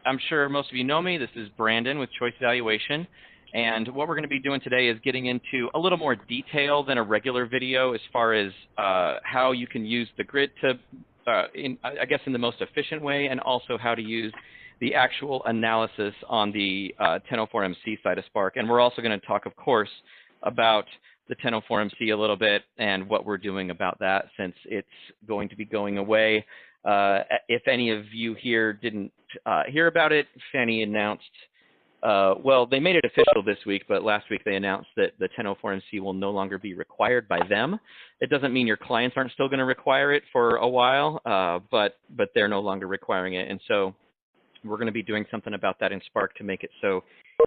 I'm sure most of you know me. This is Brandon with Choice Valuation. And what we're going to be doing today is getting into a little more detail than a regular video as far as how you can use the grid to, I guess, in the most efficient way, and also how to use the actual analysis on the 1004MC side of Spark. And we're also going to talk, of course, about the 1004MC a little bit and what we're doing about that, since it's going to be going away. If any of you here didn't hear about it, Fannie announced, well, they made it official this week, but last week they announced that the 1004MC will no longer be required by them. It doesn't mean your clients aren't still going to require it for a while, but they're no longer requiring it. And so we're going to be doing something about that in Spark to make it so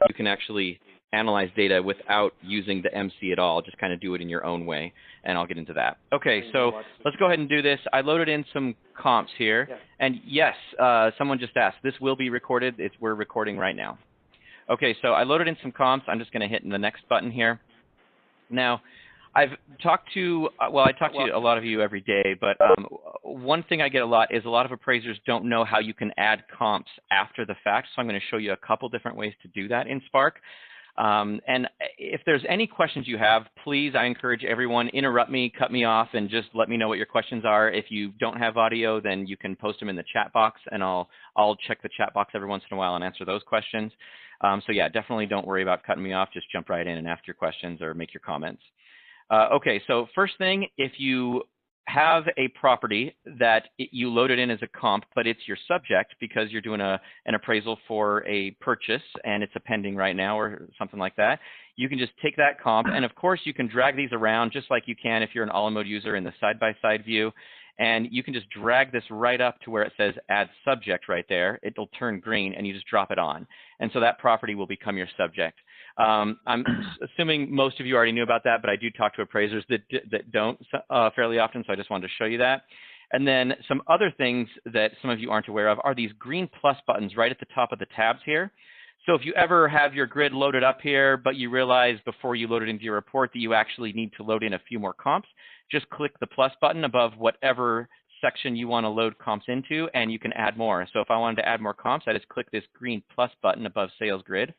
you can actually analyze data without using the MC at all. Just kind of do it in your own way, and I'll get into that. Okay, so let's go ahead and do this. I loaded in some comps here, and yes, someone just asked, this will be recorded. We're recording right now. Okay, so I loaded in some comps. I'm just going to hit the next button here. Now, I've talked to, well, I talk to a lot of you every day, but one thing I get a lot is a lot of appraisers don't know how you can add comps after the fact, so I'm going to show you a couple different ways to do that in Spark. And if there's any questions you have, please, I encourage everyone, interrupt me, cut me off, and just let me know what your questions are. If you don't have audio, then you can post them in the chat box, and I'll check the chat box every once in a while and answer those questions. So yeah, definitely don't worry about cutting me off. Just jump right in and ask your questions or make your comments. Okay, so first thing, if you have a property that you loaded in as a comp, but it's your subject because you're doing an appraisal for a purchase and it's a pending right now or something like that, you can just take that comp, and of course you can drag these around just like you can if you're an all-in-mode user in the side-by-side view, and you can just drag this right up to where it says add subject right there. It'll turn green and you just drop it on, and so that property will become your subject. I'm assuming most of you already knew about that, but I do talk to appraisers that don't fairly often, so I just wanted to show you that. And then some other things that some of you aren't aware of are these green plus buttons right at the top of the tabs here. So if you ever have your grid loaded up here, but you realize before you load it into your report that you actually need to load in a few more comps, just click the plus button above whatever section you want to load comps into, and you can add more. So if I wanted to add more comps, I just click this green plus button above sales grid,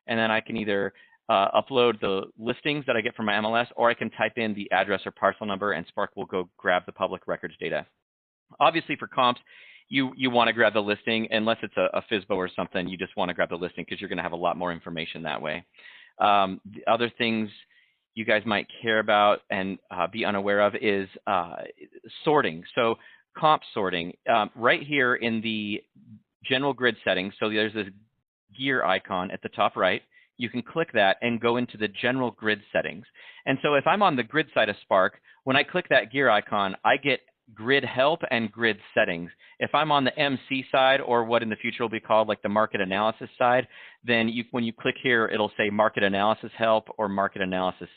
and then I can either upload the listings that I get from my MLS, or I can type in the address or parcel number, and Spark will go grab the public records data. Obviously for comps, you want to grab the listing. Unless it's a FSBO or something, you just want to grab the listing because you're going to have a lot more information that way. The other things you guys might care about and be unaware of is sorting. So comp sorting, right here in the general grid settings, so there's this gear icon at the top right. You can click that and go into the general grid settings. And so if I'm on the grid side of Spark, when I click that gear icon, I get grid help and grid settings. If I'm on the MC side, or what in the future will be called like the market analysis side, then when you click here, it'll say market analysis help or market analysis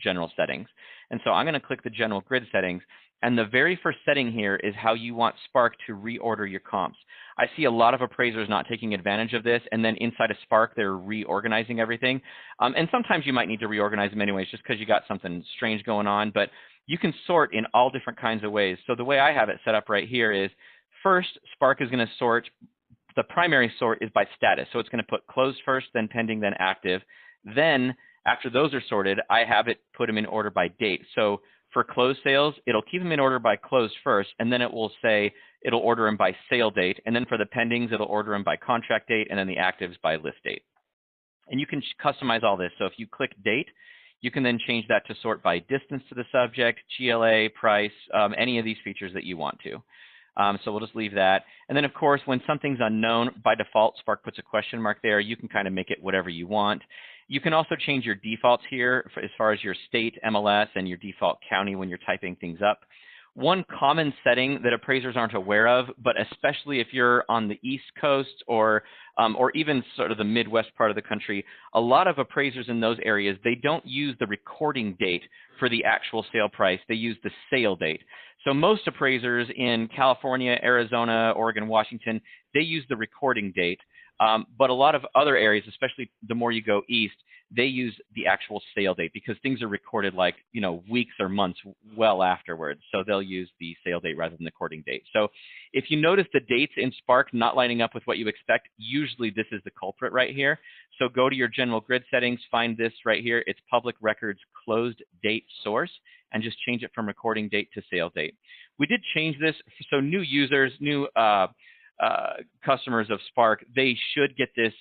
general settings. And so I'm going to click the general grid settings. And the very first setting here is how you want Spark to reorder your comps. I see a lot of appraisers not taking advantage of this, and then inside of Spark, they're reorganizing everything. And sometimes you might need to reorganize them anyways, just because you got something strange going on. But you can sort in all different kinds of ways. So the way I have it set up right here is, first, Spark is going to sort, the primary sort is by status. So it's going to put closed first, then pending, then active. Then after those are sorted, I have it put them in order by date. So for closed sales, it'll keep them in order by closed first, and then it will say it'll order them by sale date. And then for the pendings, it'll order them by contract date, and then the actives by list date. And you can customize all this. So if you click date, you can then change that to sort by distance to the subject, GLA, price, any of these features that you want to. So we'll just leave that. And then, of course, when something's unknown, by default, Spark puts a question mark there. You can kind of make it whatever you want. You can also change your defaults here as far as your state, MLS, and your default county when you're typing things up. One common setting that appraisers aren't aware of, but especially if you're on the East Coast or even sort of the Midwest part of the country, a lot of appraisers in those areas, they don't use the recording date for the actual sale price. They use the sale date. So most appraisers in California, Arizona, Oregon, Washington, they use the recording date. But a lot of other areas, especially the more you go east, they use the actual sale date because things are recorded like, weeks or months well afterwards. So they'll use the sale date rather than the recording date. So if you notice the dates in Spark not lining up with what you expect, usually this is the culprit right here. So go to your general grid settings, find this right here. It's public records closed date source, and just change it from recording date to sale date. We did change this. So new users, new customers of Spark, they should get this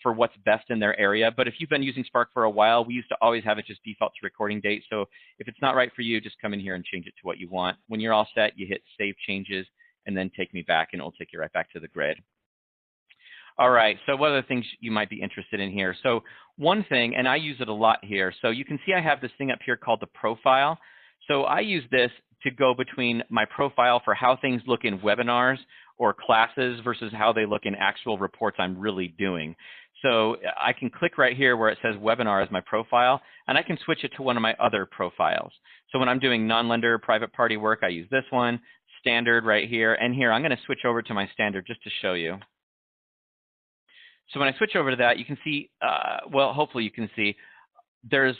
for what's best in their area. But if you've been using Spark for a while, we used to always have it just default to recording date. So if it's not right for you, just come in here and change it to what you want. When you're all set, you hit Save Changes, and then Take Me Back, and it'll take you right back to the grid. All right, so what are the things you might be interested in here? So one thing, and I use it a lot here, so you can see I have this thing up here called the profile. So I use this to go between my profile for how things look in webinars or classes versus how they look in actual reports I'm really doing. So I can click right here where it says webinar as my profile, and I can switch it to one of my other profiles. So when I'm doing non-lender private party work, I use this one, standard right here, and here I'm going to switch over to my standard just to show you. So when I switch over to that, you can see, well, hopefully you can see, there's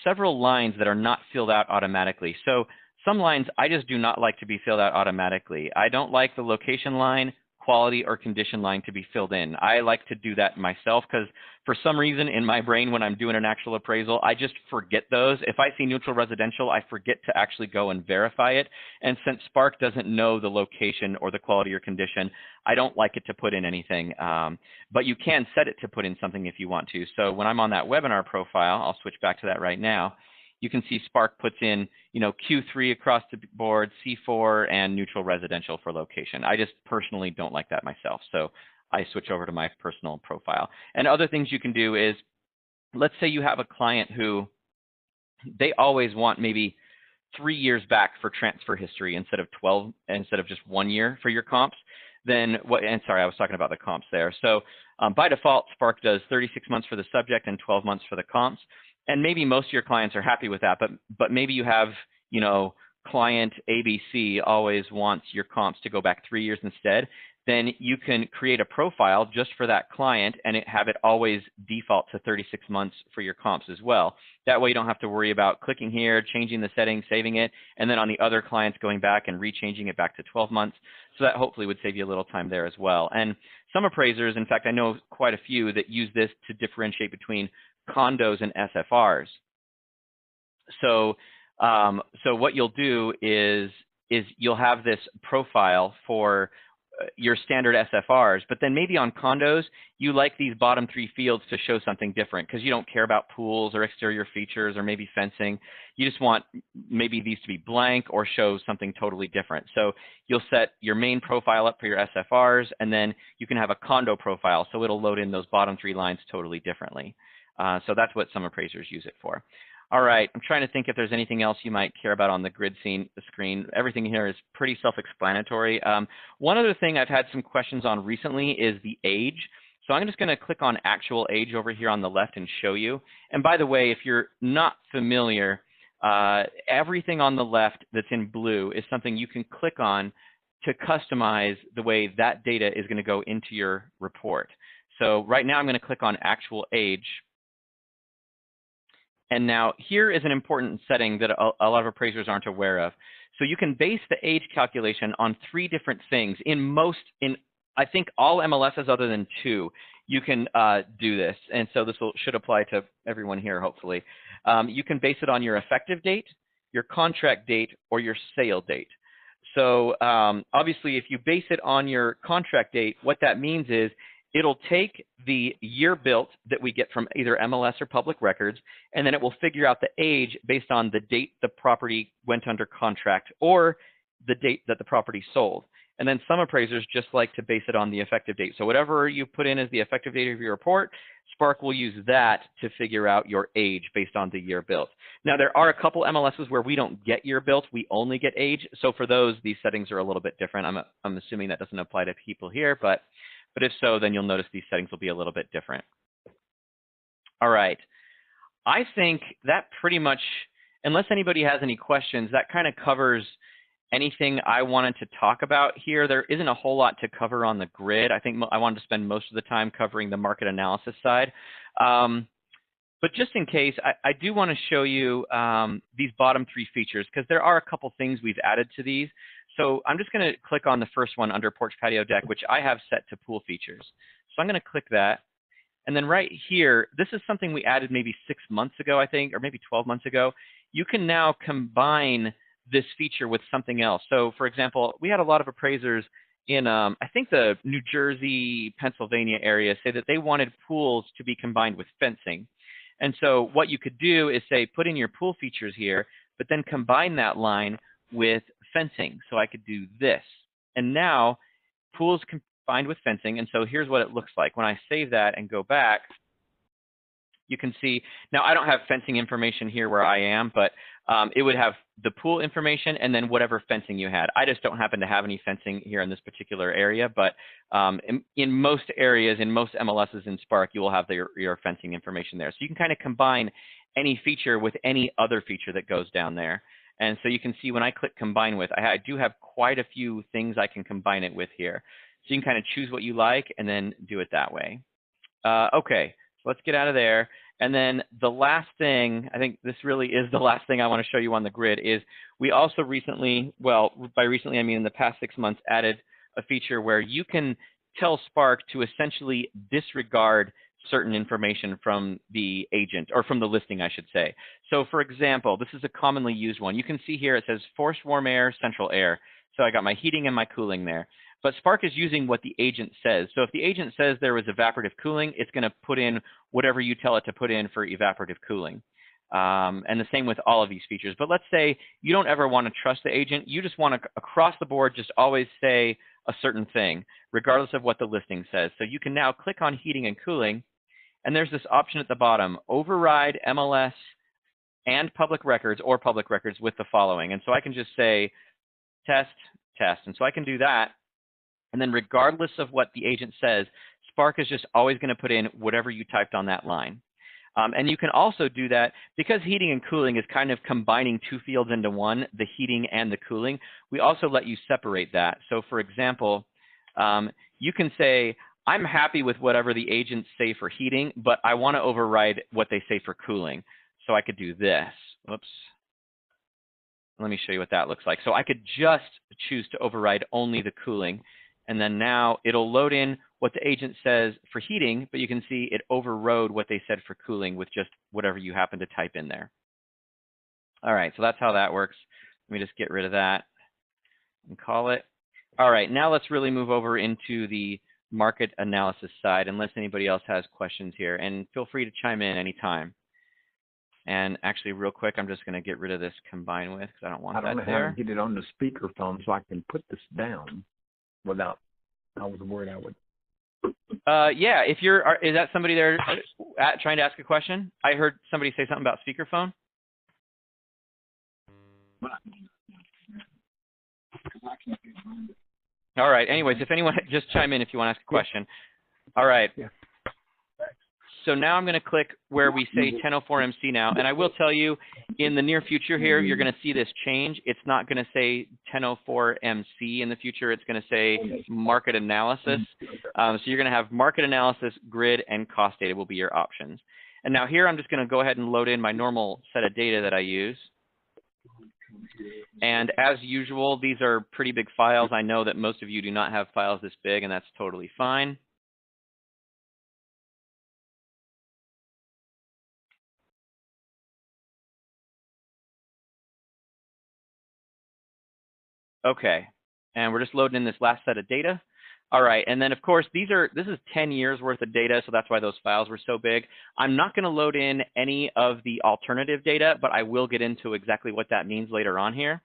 several lines that are not filled out automatically. So some lines I just do not like to be filled out automatically. I don't like the location line, quality, or condition line to be filled in. I like to do that myself because for some reason in my brain when I'm doing an actual appraisal, I just forget those. If I see neutral residential, I forget to actually go and verify it. And since Spark doesn't know the location or the quality or condition, I don't like it to put in anything. But you can set it to put in something if you want to. So when I'm on that webinar profile, I'll switch back to that right now. You can see Spark puts in, Q3 across the board, C4, and neutral residential for location. I just personally don't like that myself, so I switch over to my personal profile. And other things you can do is, let's say you have a client who they always want maybe 3 years back for transfer history instead of just 1 year for your comps. Then what? And sorry, I was talking about the comps there. So by default, Spark does 36 months for the subject and 12 months for the comps. And maybe most of your clients are happy with that, but maybe you have, client ABC always wants your comps to go back 3 years instead. Then you can create a profile just for that client and have it always default to 36 months for your comps as well. That way you don't have to worry about clicking here, changing the settings, saving it, and then on the other clients going back and rechanging it back to 12 months. So that hopefully would save you a little time there as well. And some appraisers, in fact, I know quite a few that use this to differentiate between condos and SFRs. So what you'll do is you'll have this profile for your standard SFRs, but then maybe on condos, you like these bottom 3 fields to show something different because you don't care about pools or exterior features or maybe fencing. You just want maybe these to be blank or show something totally different. So you'll set your main profile up for your SFRs, and then you can have a condo profile, so it'll load in those bottom 3 lines totally differently. So that's what some appraisers use it for. All right, I'm trying to think if there's anything else you might care about on the grid screen. Everything here is pretty self-explanatory. One other thing I've had some questions on recently is the age. So I'm just going to click on actual age over here on the left and show you. And by the way, if you're not familiar, everything on the left that's in blue is something you can click on to customize the way that data is going to go into your report. So right now I'm going to click on actual age. And now here is an important setting that a lot of appraisers aren't aware of. So you can base the age calculation on 3 different things. I think all MLSs other than 2, you can do this. And so this should apply to everyone here, hopefully. You can base it on your effective date, your contract date, or your sale date. So obviously, if you base it on your contract date, what that means is it'll take the year built that we get from either MLS or public records, and then it will figure out the age based on the date the property went under contract or the date that the property sold. And then some appraisers just like to base it on the effective date. So whatever you put in as the effective date of your report, Spark will use that to figure out your age based on the year built. Now, there are a couple MLSs where we don't get year built. We only get age. So for those, these settings are a little bit different. I'm assuming that doesn't apply to people here, but if so, then you'll notice these settings will be a little bit different. All right. I think that pretty much, unless anybody has any questions, that kind of covers anything I wanted to talk about here. There isn't a whole lot to cover on the grid. I think I wanted to spend most of the time covering the market analysis side. But just in case, I do want to show you these bottom 3 features, because there are a couple things we've added to these. So I'm just going to click on the first one under Porch Patio Deck, which I have set to pool features. So I'm going to click that. And then right here, this is something we added maybe 6 months ago, I think, or maybe 12 months ago. You can now combine this feature with something else. So for example, we had a lot of appraisers in, I think, the New Jersey, Pennsylvania area say that they wanted pools to be combined with fencing. And so what you could do is say, put in your pool features here, but then combine that line with fencing. So I could do this. And now pools combined with fencing. And so here's what it looks like. When I save that and go back, you can see, now I don't have fencing information here where I am, but it would have the pool information and then whatever fencing you had. I just don't happen to have any fencing here in this particular area, but in most areas, in most MLSs in Spark, you will have your fencing information there. So you can kind of combine any feature with any other feature that goes down there. And so you can see when I click combine with, I do have quite a few things I can combine it with here. So you can kind of choose what you like and then do it that way. Okay. So let's get out of there. And then the last thing, I think this really is the last thing I want to show you on the grid, is we also recently, well, by recently I mean in the past 6 months, added a feature where you can tell Spark to essentially disregard certain information from the agent, or from the listing, I should say. So for example, this is a commonly used one. You can see here it says forced warm air, central air. So I got my heating and my cooling there. But Spark is using what the agent says. So if the agent says there was evaporative cooling, it's going to put in whatever you tell it to put in for evaporative cooling. And the same with all of these features. But let's say you don't ever want to trust the agent. You just want to, across the board, just always say a certain thing, regardless of what the listing says. So you can now click on heating and cooling, and there's this option at the bottom, override MLS and public records, or public records with the following. And so I can just say test, test. And so I can do that. And then regardless of what the agent says, Spark is just always going to put in whatever you typed on that line. And you can also do that because heating and cooling is kind of combining 2 fields into one, the heating and the cooling. We also let you separate that. So for example, you can say, I'm happy with whatever the agents say for heating, but I want to override what they say for cooling. So I could do this. Whoops. Let me show you what that looks like. So I could just choose to override only the cooling. And then now it'll load in what the agent says for heating, but you can see it overrode what they said for cooling with just whatever you happen to type in there. All right, so that's how that works. Let me just get rid of that and call it. All right, now let's really move over into the market analysis side, unless anybody else has questions here. And feel free to chime in anytime. And actually, real quick, I'm just going to get rid of this combine with, because I don't want that there. I don't know how to get it on the speakerphone so I can put this down without, I was worried I would. Yeah, if you're, is that somebody there trying to ask a question? I heard somebody say something about speakerphone. All right, anyways, if anyone, just chime in if you want to ask a question. All right. Yeah. So now I'm going to click where we say 1004MC now, and I will tell you, in the near future here, you're going to see this change. It's not going to say 1004MC in the future. It's going to say market analysis. So you're going to have market analysis, grid, and cost data will be your options. And now here I'm just going to go ahead and load in my normal set of data that I use. And as usual, these are pretty big files. I know that most of you do not have files this big, and that's totally fine. Okay, and we're just loading in this last set of data. All right, and then of course this is 10 years worth of data, so that's why those files were so big. I'm not going to load in any of the alternative data, but I will get into exactly what that means later on here.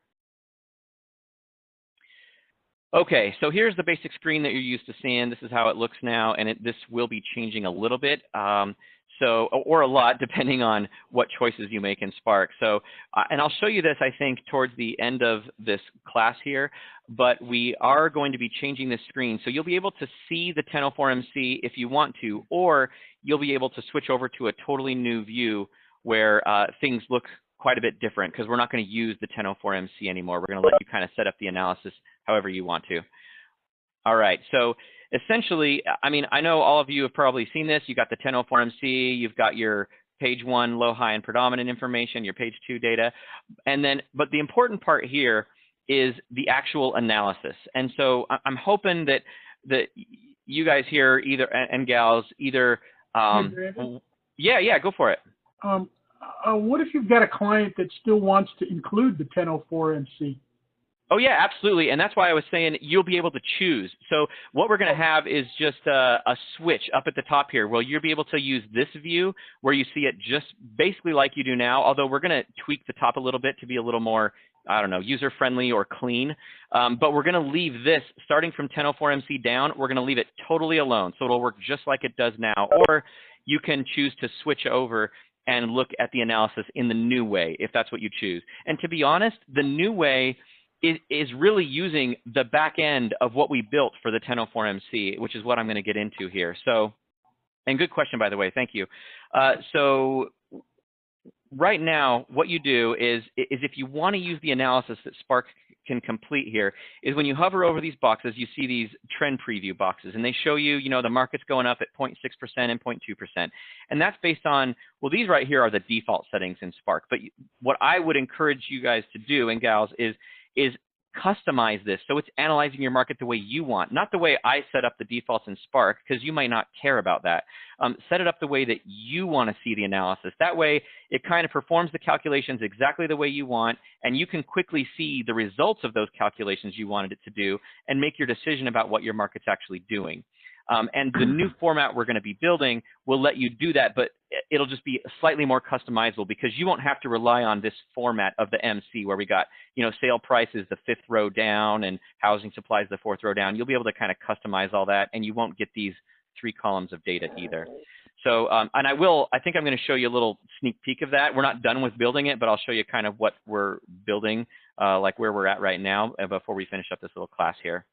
Okay, so here's the basic screen that you're used to seeing. This is how it looks now, and this will be changing a little bit. Or a lot, depending on what choices you make in Spark. So, and I'll show you this, I think, towards the end of this class here, but we are going to be changing the screen. So you'll be able to see the 1004MC if you want to, or you'll be able to switch over to a totally new view where things look quite a bit different because we're not going to use the 1004MC anymore. We're going to let you kind of set up the analysis however you want to. All right, so essentially, I mean, I know all of you have probably seen this. You got the 1004MC, you've got your page 1 low, high, and predominant information, your page 2 data, and then, but the important part here is the actual analysis. And so I'm hoping that you guys here either and gals either, yeah, go for it. What if you've got a client that still wants to include the 1004MC? Oh, yeah, absolutely. And that's why I was saying you'll be able to choose. So what we're going to have is just a switch up at the top here where you'll be able to use this view where you see it just basically like you do now, although we're going to tweak the top a little bit to be a little more, I don't know, user-friendly or clean. But we're going to leave this, starting from 1004MC down, we're going to leave it totally alone. So it'll work just like it does now. Or you can choose to switch over and look at the analysis in the new way, if that's what you choose. And to be honest, the new way is really using the back end of what we built for the 1004MC, which is what I'm going to get into here. So, and good question, by the way, thank you. So right now, what you do is if you want to use the analysis that Spark can complete here, is when you hover over these boxes, you see these trend preview boxes, and they show you, the market's going up at 0.6% and 0.2%. And that's based on, well, these right here are the default settings in Spark. But what I would encourage you guys to do, and gals, is customize this so it's analyzing your market the way you want, not the way I set up the defaults in Spark, because you might not care about that. Set it up the way that you want to see the analysis. That way, it kind of performs the calculations exactly the way you want, and you can quickly see the results of those calculations you wanted it to do and make your decision about what your market's actually doing. And the new format we're going to be building will let you do that, but it'll just be slightly more customizable because you won't have to rely on this format of the MC where we got, sale price is the 5th row down and housing supplies the 4th row down. You'll be able to kind of customize all that, and you won't get these 3 columns of data either. So, and I think I'm going to show you a little sneak peek of that. We're not done with building it, but I'll show you kind of what we're building, like where we're at right now before we finish up this little class here.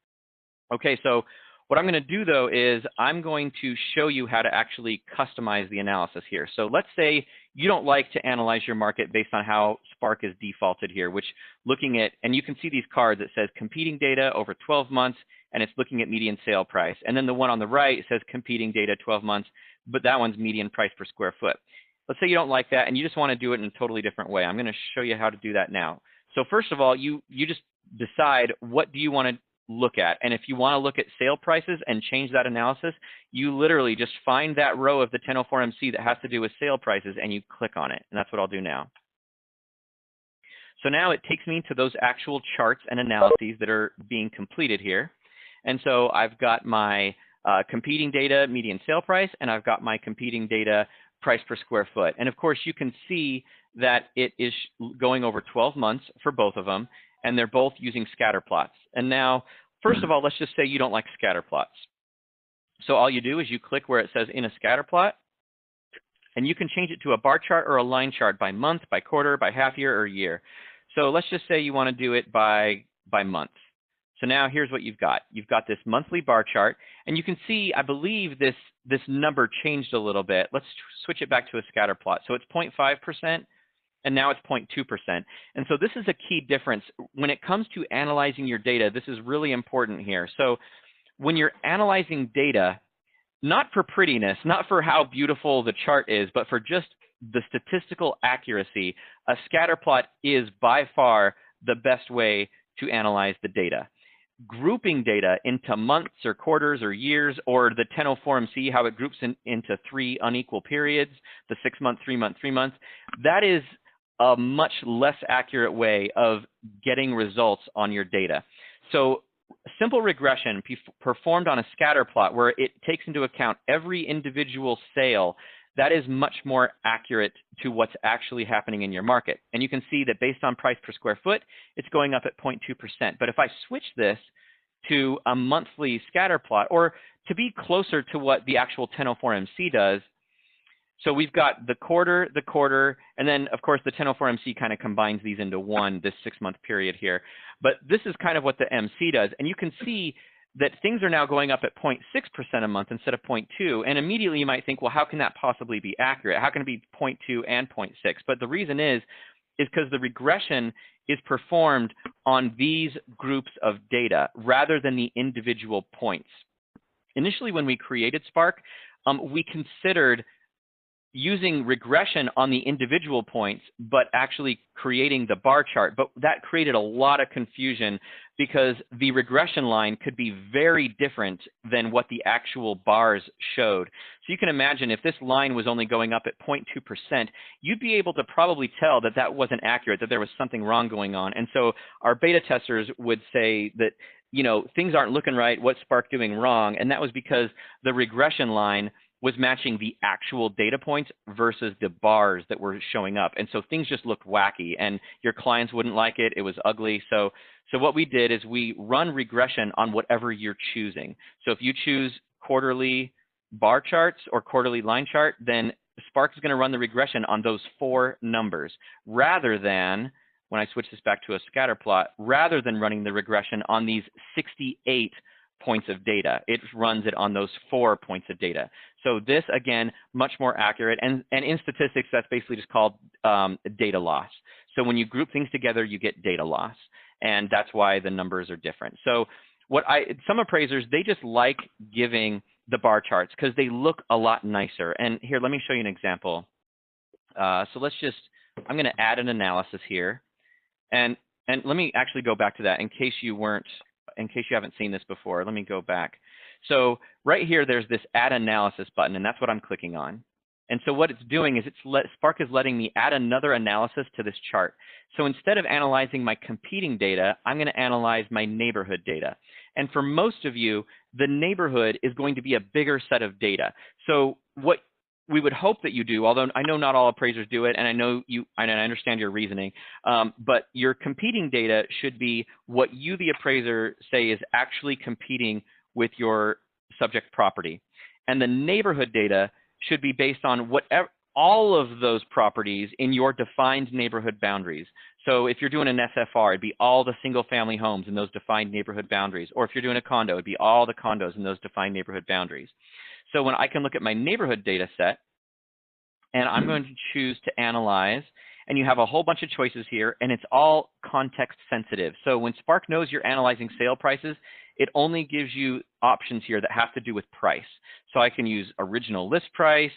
Okay, so what I'm going to do, though, is I'm going to show you how to actually customize the analysis here. So let's say you don't like to analyze your market based on how Spark is defaulted here, which looking at, and you can see these cards that says competing data over 12 months, and it's looking at median sale price. And then the one on the right says competing data 12 months, but that one's median price per square foot. Let's say you don't like that, and you just want to do it in a totally different way. I'm going to show you how to do that now. So first of all, you just decide what do you want to look at. And if you want to look at sale prices and change that analysis, you literally just find that row of the 1004MC that has to do with sale prices and you click on it. And that's what I'll do now. So now it takes me to those actual charts and analyses that are being completed here. And so I've got my competing data median sale price, and I've got my competing data price per square foot. And of course, you can see that it is going over 12 months for both of them, and they're both using scatter plots. And now, first of all, let's just say you don't like scatter plots. So all you do is you click where it says in a scatter plot, and you can change it to a bar chart or a line chart by month, by quarter, by half year, or year. So let's just say you want to do it by month. So now here's what you've got. You've got this monthly bar chart, and you can see, I believe this number changed a little bit. Let's switch it back to a scatter plot. So it's 0.5%. And now it's 0.2%. And so this is a key difference. When it comes to analyzing your data, this is really important here. So when you're analyzing data, not for prettiness, not for how beautiful the chart is, but for just the statistical accuracy, a scatter plot is by far the best way to analyze the data. Grouping data into months or quarters or years, or the 1004MC, how it groups into 3 unequal periods, the 6-month, 3-month, 3-month, that is a much less accurate way of getting results on your data. So simple regression performed on a scatter plot where it takes into account every individual sale, that is much more accurate to what's actually happening in your market. And you can see that based on price per square foot, it's going up at 0.2%. But if I switch this to a monthly scatter plot, or to be closer to what the actual 1004MC does, so we've got the quarter, and then, of course, the 1004MC kind of combines these into one, this 6-month period here. But this is kind of what the MC does. And you can see that things are now going up at 0.6% a month instead of 0.2. And immediately you might think, well, how can that possibly be accurate? How can it be 0.2 and 0.6? But the reason is is because the regression is performed on these groups of data rather than the individual points. Initially, when we created Spark, we considered using regression on the individual points, but actually creating the bar chart. But that created a lot of confusion because the regression line could be very different than what the actual bars showed. So you can imagine if this line was only going up at 0.2%, you'd be able to probably tell that that wasn't accurate, that there was something wrong going on. And so our beta testers would say that, you know, things aren't looking right, what's Spark doing wrong? And that was because the regression line was matching the actual data points versus the bars that were showing up. And so things just looked wacky and your clients wouldn't like it. It was ugly. So what we did is we run regression on whatever you're choosing. So if you choose quarterly bar charts or quarterly line chart, then Spark is going to run the regression on those 4 numbers rather than, when I switch this back to a scatter plot, rather than running the regression on these 68 points of data. It runs it on those 4 points of data. So this, again, much more accurate. And in statistics, that's basically just called data loss. So when you group things together, you get data loss. And that's why the numbers are different. So some appraisers, they just like giving the bar charts because they look a lot nicer. And here, let me show you an example. So let's just, I'm going to add an analysis here. And let me actually go back to that in case you haven't seen this before. Let me go back. So right here, there's this add analysis button, and that's what I'm clicking on. And so what it's doing is Spark is letting me add another analysis to this chart. So instead of analyzing my competing data, I'm going to analyze my neighborhood data. And for most of you, the neighborhood is going to be a bigger set of data. So what we would hope that you do, although I know not all appraisers do it, and I understand your reasoning, but your competing data should be what you, the appraiser, say is actually competing with your subject property. And the neighborhood data should be based on all of those properties in your defined neighborhood boundaries. So if you're doing an SFR, it'd be all the single family homes in those defined neighborhood boundaries. Or if you're doing a condo, it'd be all the condos in those defined neighborhood boundaries. So when I can look at my neighborhood data set, and I'm going to choose to analyze, and you have a whole bunch of choices here, and it's all context sensitive. So when Spark knows you're analyzing sale prices, it only gives you options here that have to do with price. So I can use original list price,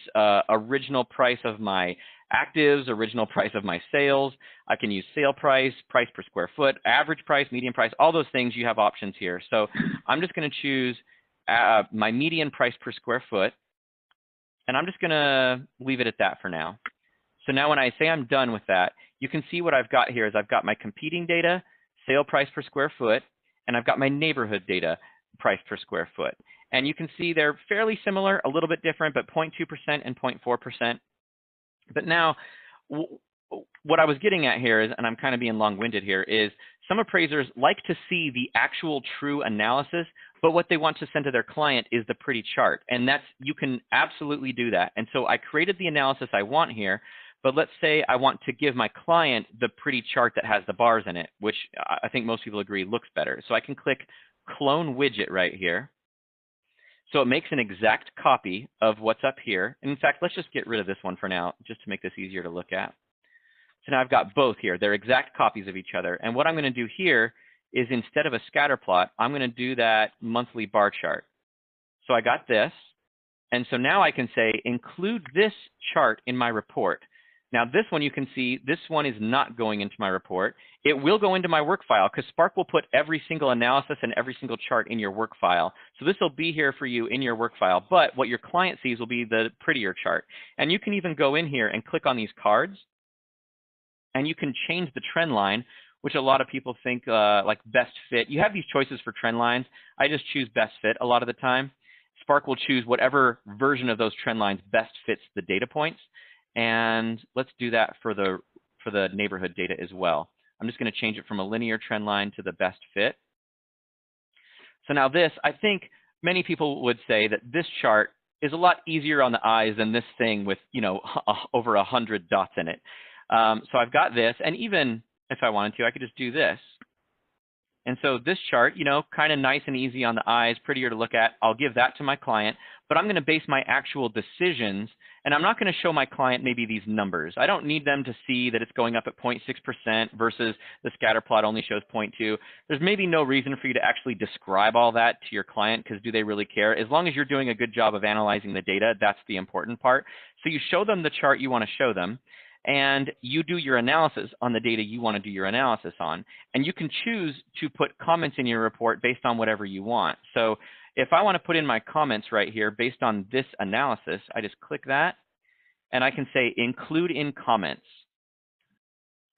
original price of my actives, original price of my sales. I can use sale price, price per square foot, average price, median price, all those things. You have options here. So I'm just going to choose my median price per square foot, and I'm just going to leave it at that for now. So now when I say I'm done with that, you can see what I've got here is I've got my competing data, sale price per square foot, and I've got my neighborhood data, price per square foot. And you can see they're fairly similar, a little bit different, but 0.2% and 0.4%. But now, what I was getting at here is, and I'm kind of being long-winded here, is some appraisers like to see the actual true analysis, but what they want to send to their client is the pretty chart. And you can absolutely do that. And so I created the analysis I want here, but let's say I want to give my client the pretty chart that has the bars in it, which I think most people agree looks better. So I can click Clone Widget right here. So it makes an exact copy of what's up here. And in fact, let's just get rid of this one for now, just to make this easier to look at. So now I've got both here. They're exact copies of each other. And what I'm going to do here is instead of a scatter plot, I'm going to do that monthly bar chart. So I got this. And so now I can say, include this chart in my report. Now this one you can see, this one is not going into my report. It will go into my work file because Spark will put every single analysis and every single chart in your work file. So this will be here for you in your work file, but what your client sees will be the prettier chart. And you can even go in here and click on these cards, and you can change the trend line, which a lot of people think like best fit. You have these choices for trend lines. I just choose best fit a lot of the time. Spark will choose whatever version of those trend lines best fits the data points. And let's do that for the neighborhood data as well. I'm just going to change it from a linear trend line to the best fit. So now this, I think many people would say that this chart is a lot easier on the eyes than this thing with, you know, over 100 dots in it. So I've got this, and even if I wanted to, I could just do this. And so this chart, you know, kind of nice and easy on the eyes, prettier to look at. I'll give that to my client, but I'm going to base my actual decisions, and I'm not going to show my client maybe these numbers. I don't need them to see that it's going up at 0.6% versus the scatter plot only shows 0.2. There's maybe no reason for you to actually describe all that to your client, because do they really care? As long as you're doing a good job of analyzing the data, that's the important part. So you show them the chart you want to show them, and you do your analysis on the data you want to do your analysis on. And you can choose to put comments in your report based on whatever you want. So if I want to put in my comments right here based on this analysis, I just click that, and I can say include in comments.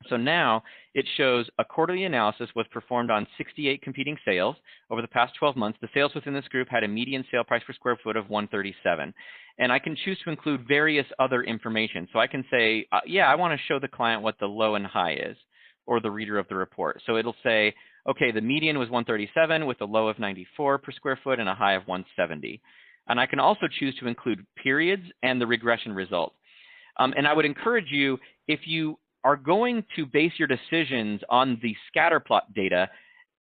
So now it shows a quarterly analysis was performed on 68 competing sales. Over the past 12 months, the sales within this group had a median sale price per square foot of 137. And I can choose to include various other information. So I can say, yeah, I want to show the client what the low and high is, or the reader of the report. So it'll say, okay, the median was 137 with a low of 94 per square foot and a high of 170. And I can also choose to include periods and the regression result. And I would encourage you, if you are going to base your decisions on the scatter plot data,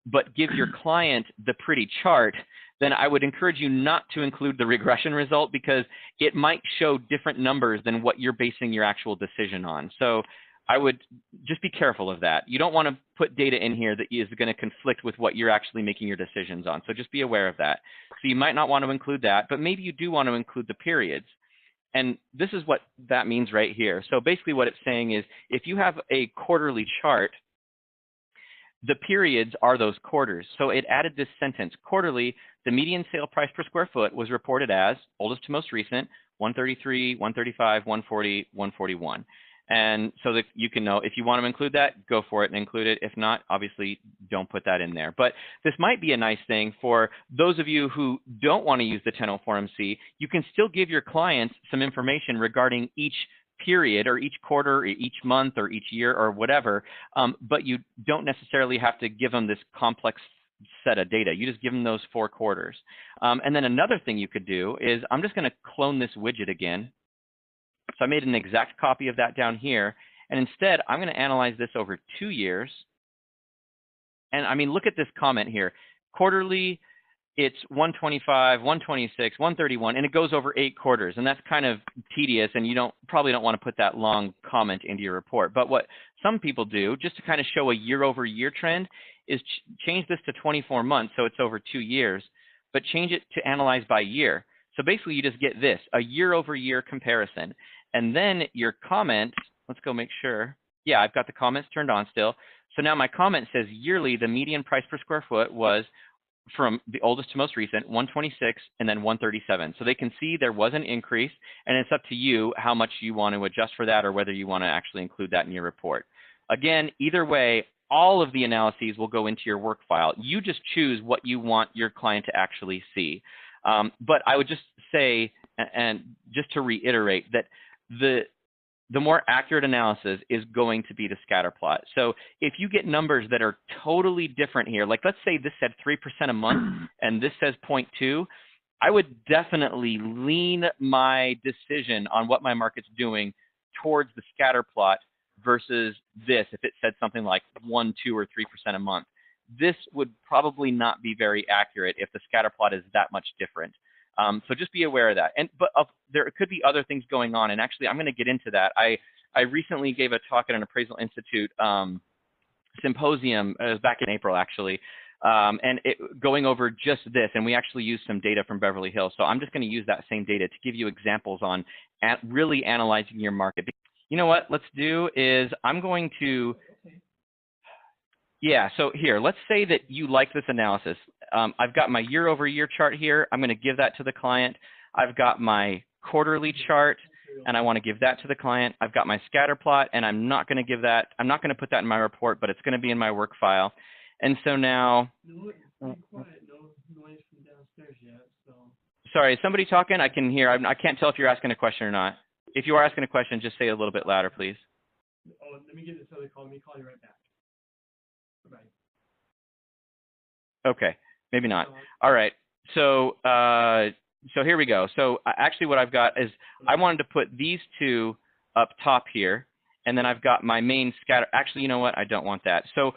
but give your client the pretty chart, then I would encourage you not to include the regression result, because it might show different numbers than what you're basing your actual decision on. So I would just be careful of that. You don't want to put data in here that is going to conflict with what you're actually making your decisions on. So just be aware of that. So you might not want to include that, but maybe you do want to include the periods. And this is what that means right here. So basically what it's saying is, if you have a quarterly chart, the periods are those quarters. So it added this sentence: quarterly, the median sale price per square foot was reported as, oldest to most recent, 133, 135, 140, 141. And so that you can know, if you want to include that, go for it and include it. If not, obviously don't put that in there. But this might be a nice thing for those of you who don't want to use the 1004MC. You can still give your clients some information regarding each period or each quarter or each month or each year or whatever, but you don't necessarily have to give them this complex set of data. You just give them those 4 quarters. And then another thing you could do is, I'm just going to clone this widget again. So I made an exact copy of that down here. And instead, I'm going to analyze this over 2 years. And I mean, look at this comment here. Quarterly, it's 125, 126, 131, and it goes over 8 quarters. And that's kind of tedious, and you probably don't want to put that long comment into your report. But what some people do, just to kind of show a year-over-year trend, is change this to 24 months, so it's over 2 years, but change it to analyze by year. So basically, you just get this, a year-over-year comparison. And then your comments, let's go make sure. Yeah, I've got the comments turned on still. So now my comment says yearly, the median price per square foot was, from the oldest to most recent, 126 and then 137. So they can see there was an increase, and it's up to you how much you want to adjust for that, or whether you want to actually include that in your report. Again, either way, all of the analyses will go into your work file. You just choose what you want your client to actually see. But I would just say, and just to reiterate, that the more accurate analysis is going to be the scatter plot. So if you get numbers that are totally different here, like let's say this said 3% a month and this says 0.2, I would definitely lean my decision on what my market's doing towards the scatter plot versus this if it said something like 1, 2, or 3% a month. This would probably not be very accurate if the scatter plot is that much different. So just be aware of that. But there could be other things going on, and actually I'm going to get into that. I recently gave a talk at an Appraisal Institute symposium, it was back in April actually, and going over just this, and we actually used some data from Beverly Hills. So I'm just going to use that same data to give you examples on really analyzing your market. You know what let's do is I'm going to, yeah, so here, let's say that you like this analysis. I've got my year-over-year chart here. I'm going to give that to the client. I've got my quarterly chart, and I want to give that to the client. I've got my scatter plot, and I'm not going to give that. I'm not going to put that in my report, but it's going to be in my work file. And so now, sorry, is somebody talking? I can hear. I can't tell if you're asking a question or not. If you are asking a question, just say it a little bit louder, please. Oh, let me get this other call. Let me call you right back. Bye. Okay, maybe not. All right. So so here we go. So actually what I've got is I wanted to put these two up top here, and then I've got my main scatter. Actually, you know what? I don't want that. So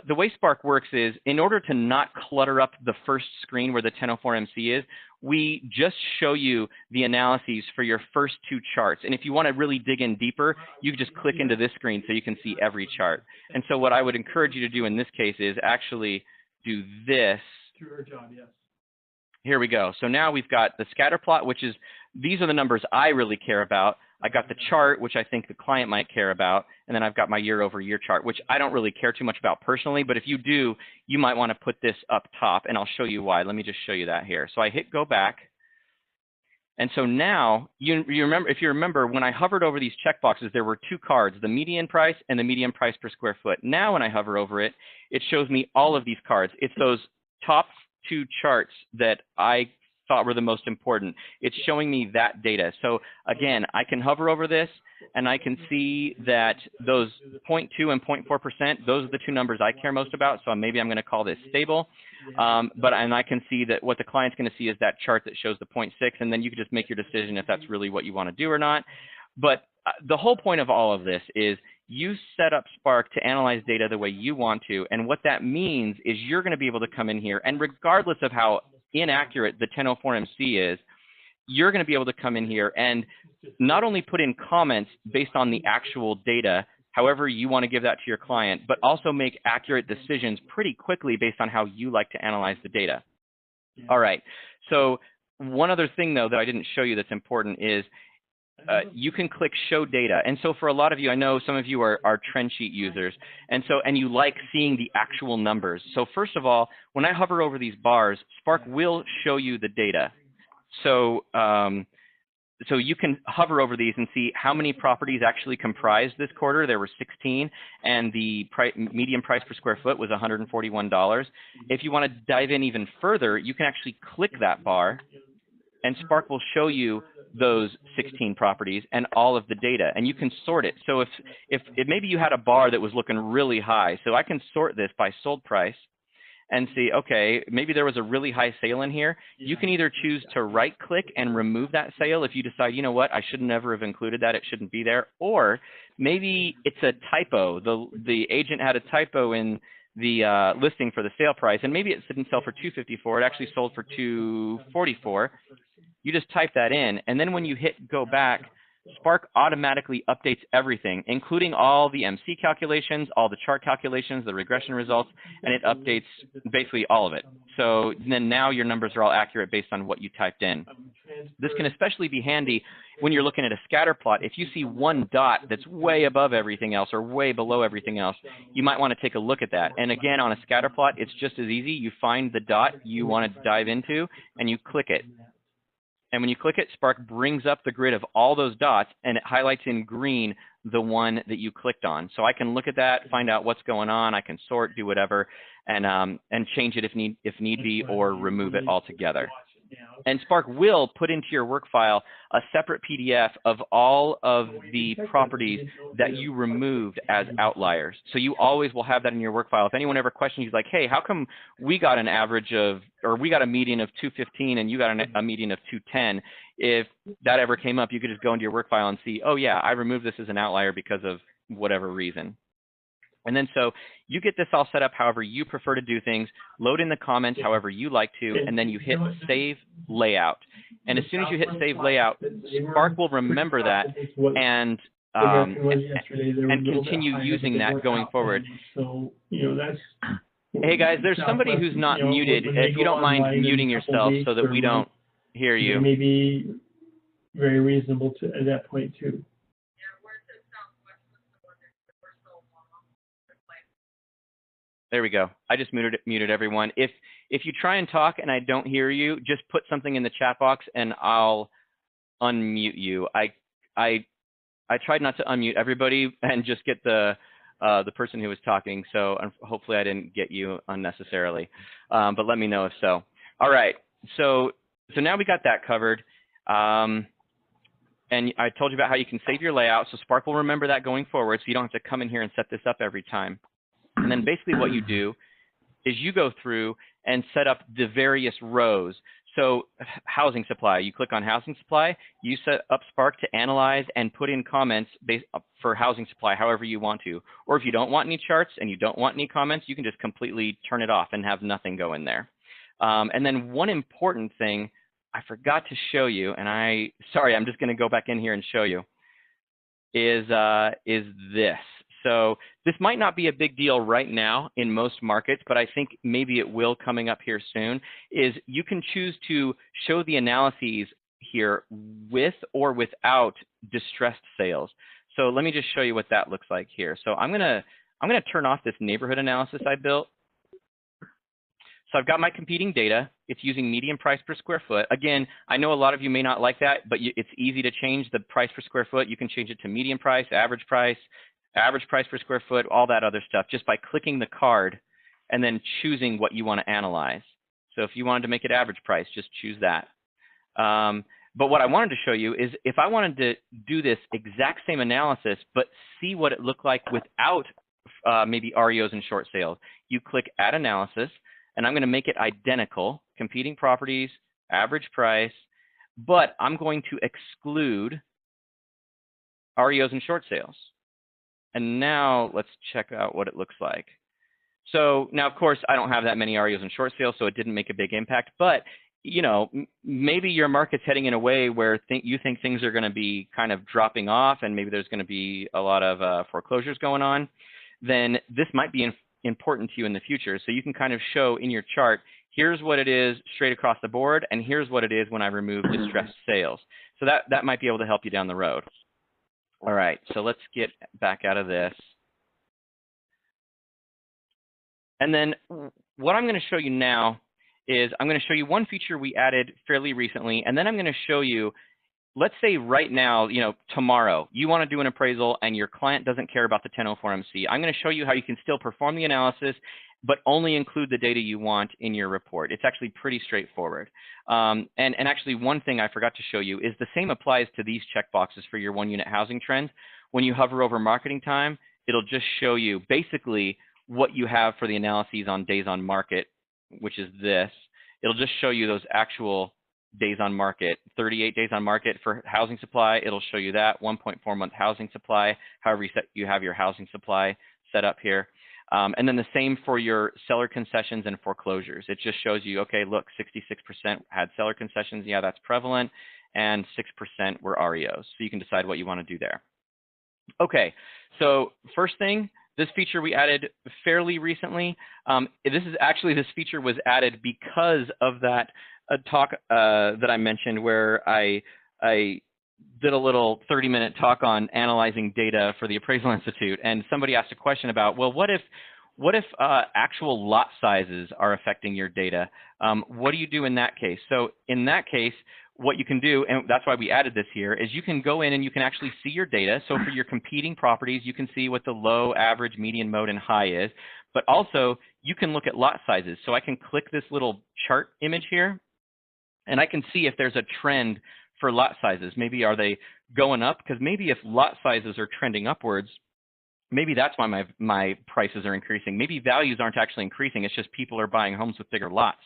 the way Spark works is, in order to not clutter up the first screen where the 1004MC is, we just show you the analyses for your first 2 charts. And if you want to really dig in deeper, you just click into this screen so you can see every chart. And so what I would encourage you to do in this case is actually do this. Do her job, yes. Here we go. So now we've got the scatter plot, which is, these are the numbers I really care about. I got the chart, which I think the client might care about, and then I've got my year-over-year chart, which I don't really care too much about personally, but if you do, you might want to put this up top, and I'll show you why. Let me just show you that here. So I hit go back, and so now, you remember, if you remember, when I hovered over these checkboxes, there were 2 cards, the median price and the median price per square foot. Now when I hover over it, it shows me all of these cards. It's those top 2 charts that I thought were the most important. It's showing me that data. So again, I can hover over this and I can see that those 0.2 and 0.4%, those are the 2 numbers I care most about. So maybe I'm going to call this stable. And I can see that what the client's going to see is that chart that shows the 0.6, and then you can just make your decision if that's really what you want to do or not. But the whole point of all of this is you set up Spark to analyze data the way you want to, and what that means is you're going to be able to come in here, and regardless of how inaccurate the 1004MC is, you're going to be able to come in here and not only put in comments based on the actual data, however you want to give that to your client, but also make accurate decisions pretty quickly based on how you like to analyze the data. All right. So one other thing, though, that I didn't show you that's important is you can click show data. And so for a lot of you, I know some of you are trend sheet users, and you like seeing the actual numbers. So first of all, when I hover over these bars, Spark will show you the data. So so you can hover over these and see how many properties actually comprised this quarter. There were 16, and the median price per square foot was $141. If you want to dive in even further, you can actually click that bar, and Spark will show you those 16 properties and all of the data, and you can sort it. So if maybe you had a bar that was looking really high, so I can sort this by sold price and see, okay, maybe there was a really high sale in here. You can either choose to right-click and remove that sale if you decide, you know what, I should never have included that, it shouldn't be there, or maybe it's a typo. The agent had a typo in the listing for the sale price, and maybe it didn't sell for $254, it actually sold for $244. You just type that in, and then when you hit go back, Spark automatically updates everything, including all the MC calculations, all the chart calculations, the regression results, and it updates basically all of it. So then now your numbers are all accurate based on what you typed in. This can especially be handy when you're looking at a scatter plot. If you see one dot that's way above everything else or way below everything else, you might want to take a look at that. And again, on a scatter plot, it's just as easy. You find the dot you want to dive into, and you click it. And when you click it, Spark brings up the grid of all those dots, and it highlights in green the one that you clicked on. So I can look at that, find out what's going on. I can sort, do whatever, and change it if need be, or remove it altogether. And Spark will put into your work file a separate PDF of all of the properties that you removed as outliers. So you always will have that in your work file. If anyone ever questions you, like, hey, how come we got an average of, or we got a median of 215 and you got a median of 210, if that ever came up, you could just go into your work file and see, oh yeah, I removed this as an outlier because of whatever reason. And then so you get this all set up however you prefer to do things, load in the comments however you like to, and then you hit Save Layout. And as soon as you hit Save Layout, Spark will remember that and continue using that going forward. Hey guys, there's somebody who's not muted. If you don't mind muting yourself so that we don't hear you. It may be very reasonable at that point too. There we go. I just muted everyone. If you try and talk and I don't hear you, just put something in the chat box and I'll unmute you. I tried not to unmute everybody and just get the person who was talking, so hopefully I didn't get you unnecessarily. But let me know if so. All right. So now we got that covered. And I told you about how you can save your layout, so Spark will remember that going forward, so you don't have to come in here and set this up every time. And then basically what you do is you go through and set up the various rows. So housing supply, you click on housing supply, you set up Spark to analyze and put in comments based for housing supply however you want to. Or if you don't want any charts and you don't want any comments, you can just completely turn it off and have nothing go in there. And then one important thing I forgot to show you, and sorry, I'm just going to go back in here and show you, is this. So this might not be a big deal right now in most markets, but I think maybe it will coming up here soon, is you can choose to show the analyses here with or without distressed sales. So let me just show you what that looks like here. So I'm gonna turn off this neighborhood analysis I built. So I've got my competing data. It's using median price per square foot. Again, I know a lot of you may not like that, but it's easy to change the price per square foot. You can change it to median price price per square foot, all that other stuff, just by clicking the card and then choosing what you want to analyze. So if you wanted to make it average price, just choose that. But what I wanted to show you is if I wanted to do this exact same analysis, but see what it looked like without maybe REOs and short sales, you click Add Analysis, and I'm going to make it identical, competing properties, average price, but I'm going to exclude REOs and short sales. And now let's check out what it looks like. So now, of course, I don't have that many REOs and short sales, so it didn't make a big impact. But, you know, maybe your market's heading in a way where you think things are going to be kind of dropping off and maybe there's going to be a lot of foreclosures going on. Then this might be important to you in the future. So you can kind of show in your chart, here's what it is straight across the board, and here's what it is when I remove distressed sales. So that might be able to help you down the road. All right, so let's get back out of this. And then what I'm going to show you now is I'm going to show you one feature we added fairly recently, and then I'm going to show you, let's say right now, you know, tomorrow, you want to do an appraisal and your client doesn't care about the 1004MC. I'm going to show you how you can still perform the analysis, but only include the data you want in your report. It's actually pretty straightforward. And actually, one thing I forgot to show you is the same applies to these checkboxes for your one-unit housing trends. When you hover over marketing time, it'll just show you basically what you have for the analyses on days on market, which is this. It'll just show you those actual days on market, 38 days on market for housing supply. It'll show you that 1.4 month housing supply, however you have your housing supply set up here. And then the same for your seller concessions and foreclosures. It just shows you, okay, look, 66% had seller concessions. Yeah, that's prevalent. And 6% were REOs. So you can decide what you want to do there. Okay, so first thing, this feature we added fairly recently. This feature was added because of that talk that I mentioned where I did a little 30-minute talk on analyzing data for the Appraisal Institute, and somebody asked a question about, well, what if actual lot sizes are affecting your data? What do you do in that case? So in that case, what you can do, and that's why we added this here, is you can go in and you can actually see your data. So for your competing properties, you can see what the low, average, median, mode, and high is. But also, you can look at lot sizes. So I can click this little chart image here, and I can see if there's a trend for lot sizes. Maybe are they going up? Because maybe if lot sizes are trending upwards, maybe that's why my prices are increasing. Maybe values aren't actually increasing. It's just people are buying homes with bigger lots.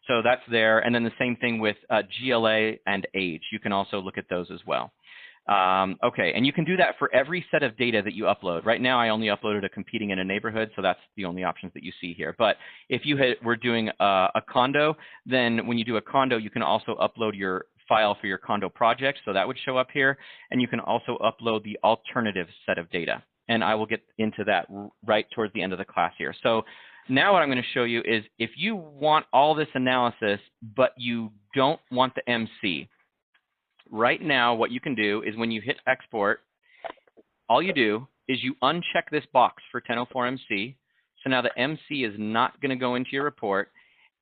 So that's there. And then the same thing with GLA and age. You can also look at those as well. Okay, and you can do that for every set of data that you upload. Right now, I only uploaded a competing in a neighborhood, so that's the only options that you see here. But if you were doing a condo, then when you do a condo, you can also upload your file for your condo project. So that would show up here. And you can also upload the alternative set of data. And I will get into that right towards the end of the class here. So now what I'm going to show you is if you want all this analysis, but you don't want the MC, right now what you can do is when you hit export, all you do is you uncheck this box for 1004MC. So now the MC is not going to go into your report.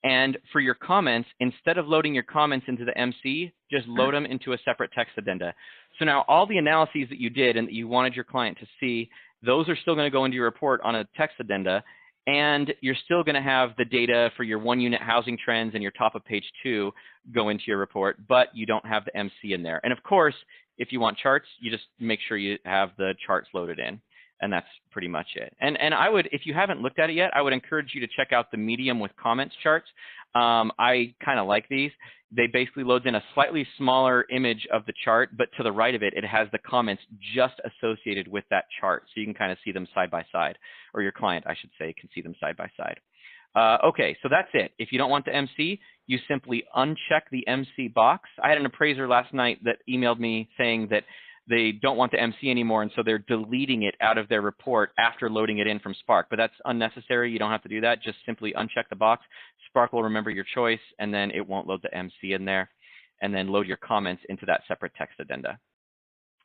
And for your comments, instead of loading your comments into the MC, just load them into a separate text addenda. So now all the analyses that you did and that you wanted your client to see, those are still going to go into your report on a text addenda, and you're still going to have the data for your one-unit housing trends and your top of page 2 go into your report, but you don't have the MC in there. And of course, if you want charts, you just make sure you have the charts loaded in. And that's pretty much it. And I would, if you haven't looked at it yet, I would encourage you to check out the medium with comments charts. I kind of like these. They basically loads in a slightly smaller image of the chart, but to the right of it, it has the comments just associated with that chart. So you can kind of see them side by side, or your client, I should say, can see them side by side. Okay, so that's it. If you don't want the MC, you simply uncheck the MC box. I had an appraiser last night that emailed me saying that they don't want the MC anymore, and so they're deleting it out of their report after loading it in from Spark. But that's unnecessary. You don't have to do that. Just simply uncheck the box. Spark will remember your choice, and then it won't load the MC in there, and then load your comments into that separate text addenda.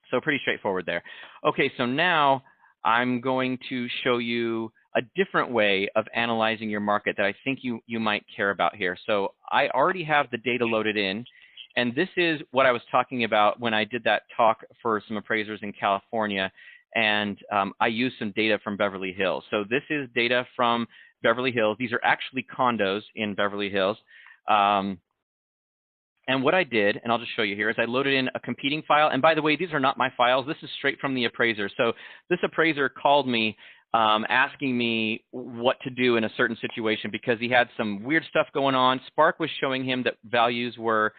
So pretty straightforward there. Okay, so now I'm going to show you a different way of analyzing your market that I think you might care about here. So I already have the data loaded in. And this is what I was talking about when I did that talk for some appraisers in California, and I used some data from Beverly Hills. So this is data from Beverly Hills. These are actually condos in Beverly Hills. And what I did, and I'll just show you here, is I loaded in a competing file. And by the way, these are not my files. This is straight from the appraiser. So this appraiser called me asking me what to do in a certain situation because he had some weird stuff going on. Spark was showing him that values were,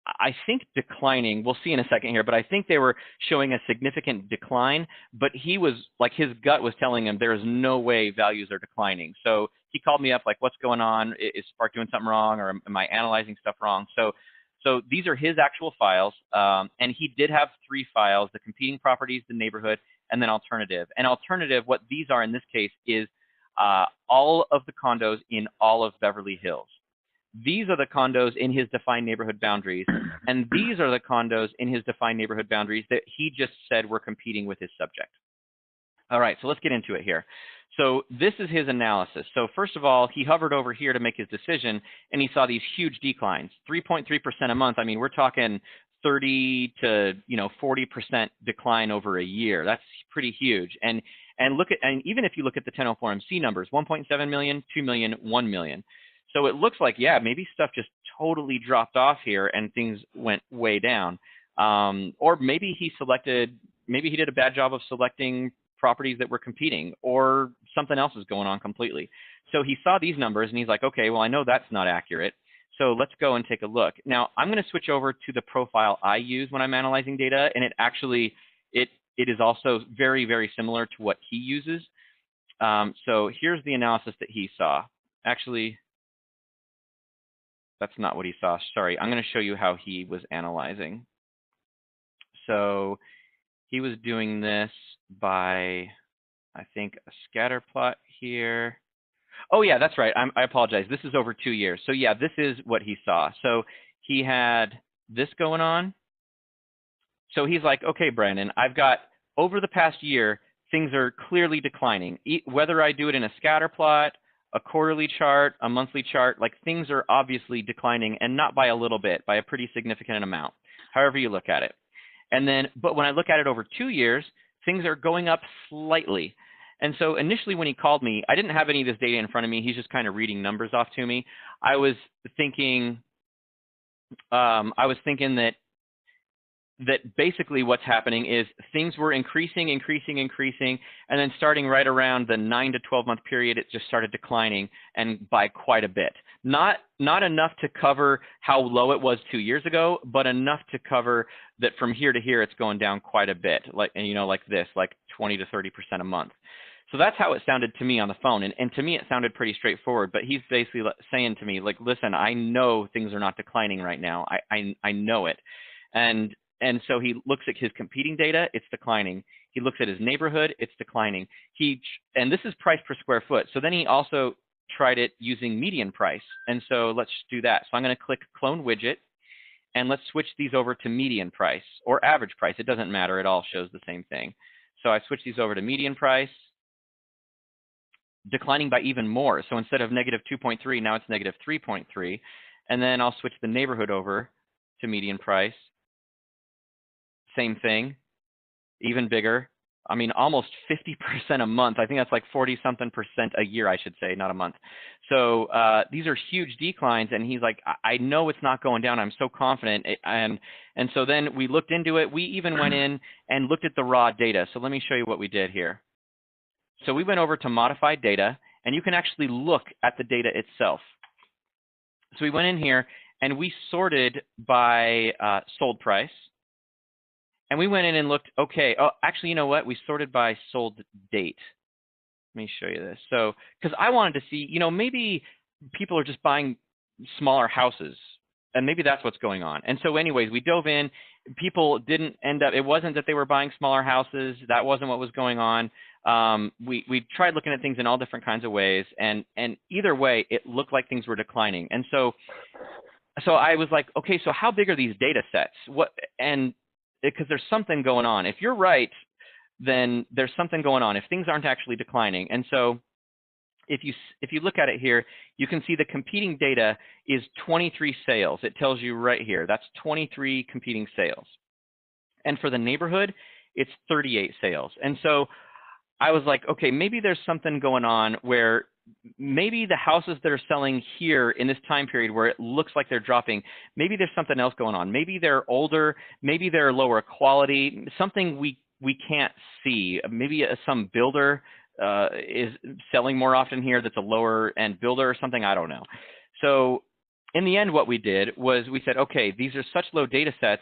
I think, declining. We'll see in a second here, but I think they were showing a significant decline, but he was like, his gut was telling him there is no way values are declining. So he called me up like, what's going on? Is Spark doing something wrong, or am I analyzing stuff wrong? So these are his actual files, and he did have 3 files: the competing properties, the neighborhood, and then alternative. And alternative, what these are in this case is all of the condos in all of Beverly Hills. These are the condos in his defined neighborhood boundaries, and these are the condos in his defined neighborhood boundaries that he just said were competing with his subject. All right, so let's get into it here. So this is his analysis. So first of all, he hovered over here to make his decision, and he saw these huge declines, 3.3% a month. I mean, we're talking 30 to 40% decline over a year. That's pretty huge. And even if you look at the 1004MC numbers, 1.7 million, 2 million, 1 million. So it looks like, yeah, maybe stuff just totally dropped off here and things went way down. Or maybe he did a bad job of selecting properties that were competing, or something else is going on completely. So he saw these numbers and he's like, okay, well, I know that's not accurate. So let's go and take a look. Now, I'm going to switch over to the profile I use when I'm analyzing data, and it is also very, very similar to what he uses. So here's the analysis that he saw. Actually, that's not what he saw. Sorry, I'm going to show you how he was analyzing. So he was doing this by, I think, a scatter plot here. Oh, yeah, that's right. I apologize. This is over 2 years. So, yeah, this is what he saw. So he had this going on. So he's like, okay, Brandon, I've got, over the past year, things are clearly declining. Whether I do it in a scatter plot, a quarterly chart, a monthly chart, like things are obviously declining, and not by a little bit, by a pretty significant amount, however you look at it. And then, but when I look at it over 2 years, things are going up slightly. And so initially when he called me, I didn't have any of this data in front of me. He's just kind of reading numbers off to me. I was thinking that basically what's happening is things were increasing, and then starting right around the 9 to 12 month period, it just started declining, and by quite a bit. Not enough to cover how low it was 2 years ago, but enough to cover that from here to here it's going down quite a bit, like this, like 20 to 30% a month. So that's how it sounded to me on the phone, and to me it sounded pretty straightforward. But he's basically saying to me, like, listen, I know things are not declining right now. I know it, and so he looks at his competing data, it's declining. He looks at his neighborhood, it's declining. And this is price per square foot. So then he also tried it using median price. And so let's do that. So I'm going to click Clone Widget, and let's switch these over to median price or average price. It doesn't matter. It all shows the same thing. So I switch these over to median price, declining by even more. So instead of negative 2.3, now it's negative 3.3. And then I'll switch the neighborhood over to median price. Same thing, even bigger. I mean, almost 50% a month. I think that's like 40-something% a year, I should say, not a month. So these are huge declines, and he's like, I know it's not going down. I'm so confident. And so then we looked into it. We even went in and looked at the raw data. So let me show you what we did here. So we went over to modified data, and you can actually look at the data itself. So we went in here and we sorted by sold price. And we went in and looked, okay, oh, actually, you know what? We sorted by sold date. Let me show you this. So, because I wanted to see, maybe people are just buying smaller houses, and maybe that's what's going on. And so anyways, we dove in. People didn't end up, it wasn't that they were buying smaller houses. That wasn't what was going on. We tried looking at things in all different kinds of ways, and either way, it looked like things were declining. And so I was like, okay, so how big are these data sets? Because there's something going on. If you're right, then there's something going on if things aren't actually declining. And so if you look at it here, you can see the competing data is 23 sales. It tells you right here. That's 23 competing sales. And for the neighborhood, it's 38 sales. And so I was like, okay, maybe there's something going on where maybe the houses that are selling here in this time period where it looks like they're dropping, maybe there's something else going on. Maybe they're older, maybe they're lower quality, something we can't see. Maybe some builder is selling more often here that's a lower end builder or something, I don't know. So in the end, what we did was we said, okay, these are such low data sets.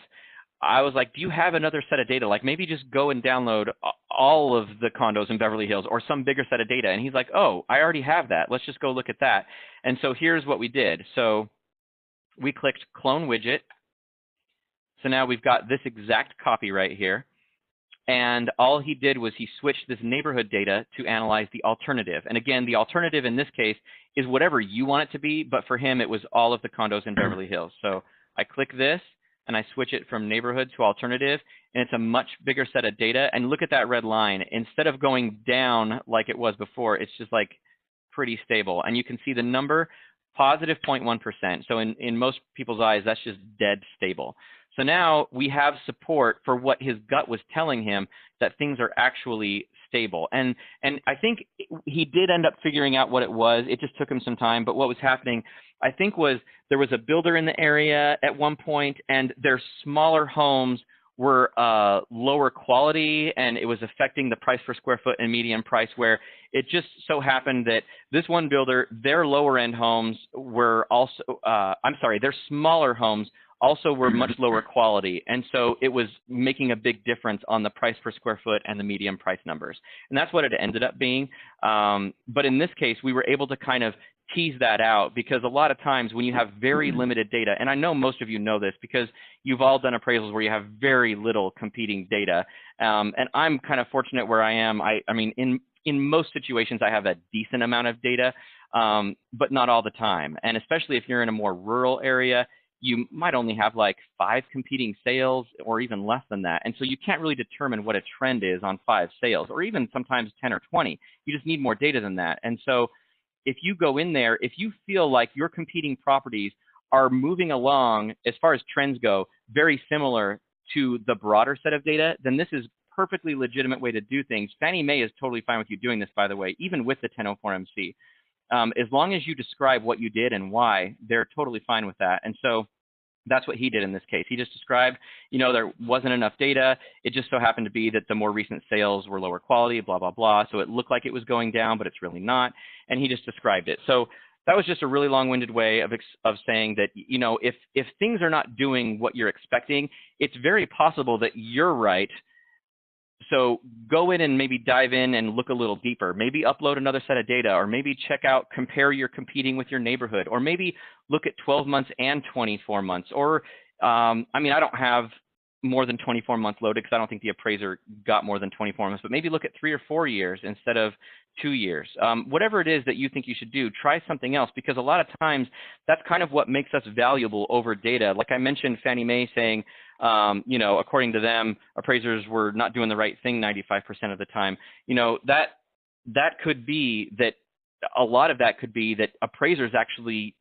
I was like, do you have another set of data? Like maybe just go and download all of the condos in Beverly Hills or some bigger set of data. And he's like, oh, I already have that. Let's just go look at that. And so here's what we did. So we clicked clone widget. So now we've got this exact copy right here. And all he did was he switched this neighborhood data to analyze the alternative. And again, the alternative in this case is whatever you want it to be, but for him, it was all of the condos in Beverly Hills. So I click this, and I switch it from neighborhood to alternative, and it's a much bigger set of data. And look at that red line. Instead of going down like it was before, it's just like pretty stable. And you can see the number, positive 0.1%. So in most people's eyes, that's just dead stable. So now we have support for what his gut was telling him, that things are actually stable. And I think he did end up figuring out what it was. It just took him some time. But what was happening, I think, was there was a builder in the area at one point, and their smaller homes were lower quality, and it was affecting the price per square foot and median price, where it just so happened that this one builder, their lower end homes were also, their smaller homes also were much lower quality. And so it was making a big difference on the price per square foot and the median price numbers. And that's what it ended up being. But in this case, we were able to kind of tease that out, because a lot of times when you have very limited data, and I know most of you know this because you've all done appraisals where you have very little competing data. And I'm kind of fortunate where I am. I mean, in most situations, I have a decent amount of data, but not all the time. And especially if you're in a more rural area, you might only have like 5 competing sales or even less than that. And so you can't really determine what a trend is on 5 sales, or even sometimes 10 or 20. You just need more data than that. And so if you go in there, if you feel like your competing properties are moving along, as far as trends go, very similar to the broader set of data, then this is perfectly legitimate way to do things. Fannie Mae is totally fine with you doing this, by the way, even with the 1004MC. As long as you describe what you did and why, they're totally fine with that. And so that's what he did in this case. He just described, there wasn't enough data. It just so happened to be that the more recent sales were lower quality, blah, blah, blah. So it looked like it was going down, but it's really not. And he just described it. So that was just a really long-winded way of saying that, if things are not doing what you're expecting, it's very possible that you're right. So go in and maybe dive in and look a little deeper. Maybe upload another set of data, or maybe check out, compare your competing with your neighborhood, or maybe look at 12 months and 24 months. Or, I don't have more than 24 months loaded because I don't think the appraiser got more than 24 months, but maybe look at 3 or 4 years instead of 2 years. Whatever it is that you think you should do, try something else, because a lot of times that's kind of what makes us valuable over data. Like I mentioned, Fannie Mae saying, according to them, appraisers were not doing the right thing 95% of the time. That could be that a lot of that could be that appraisers actually,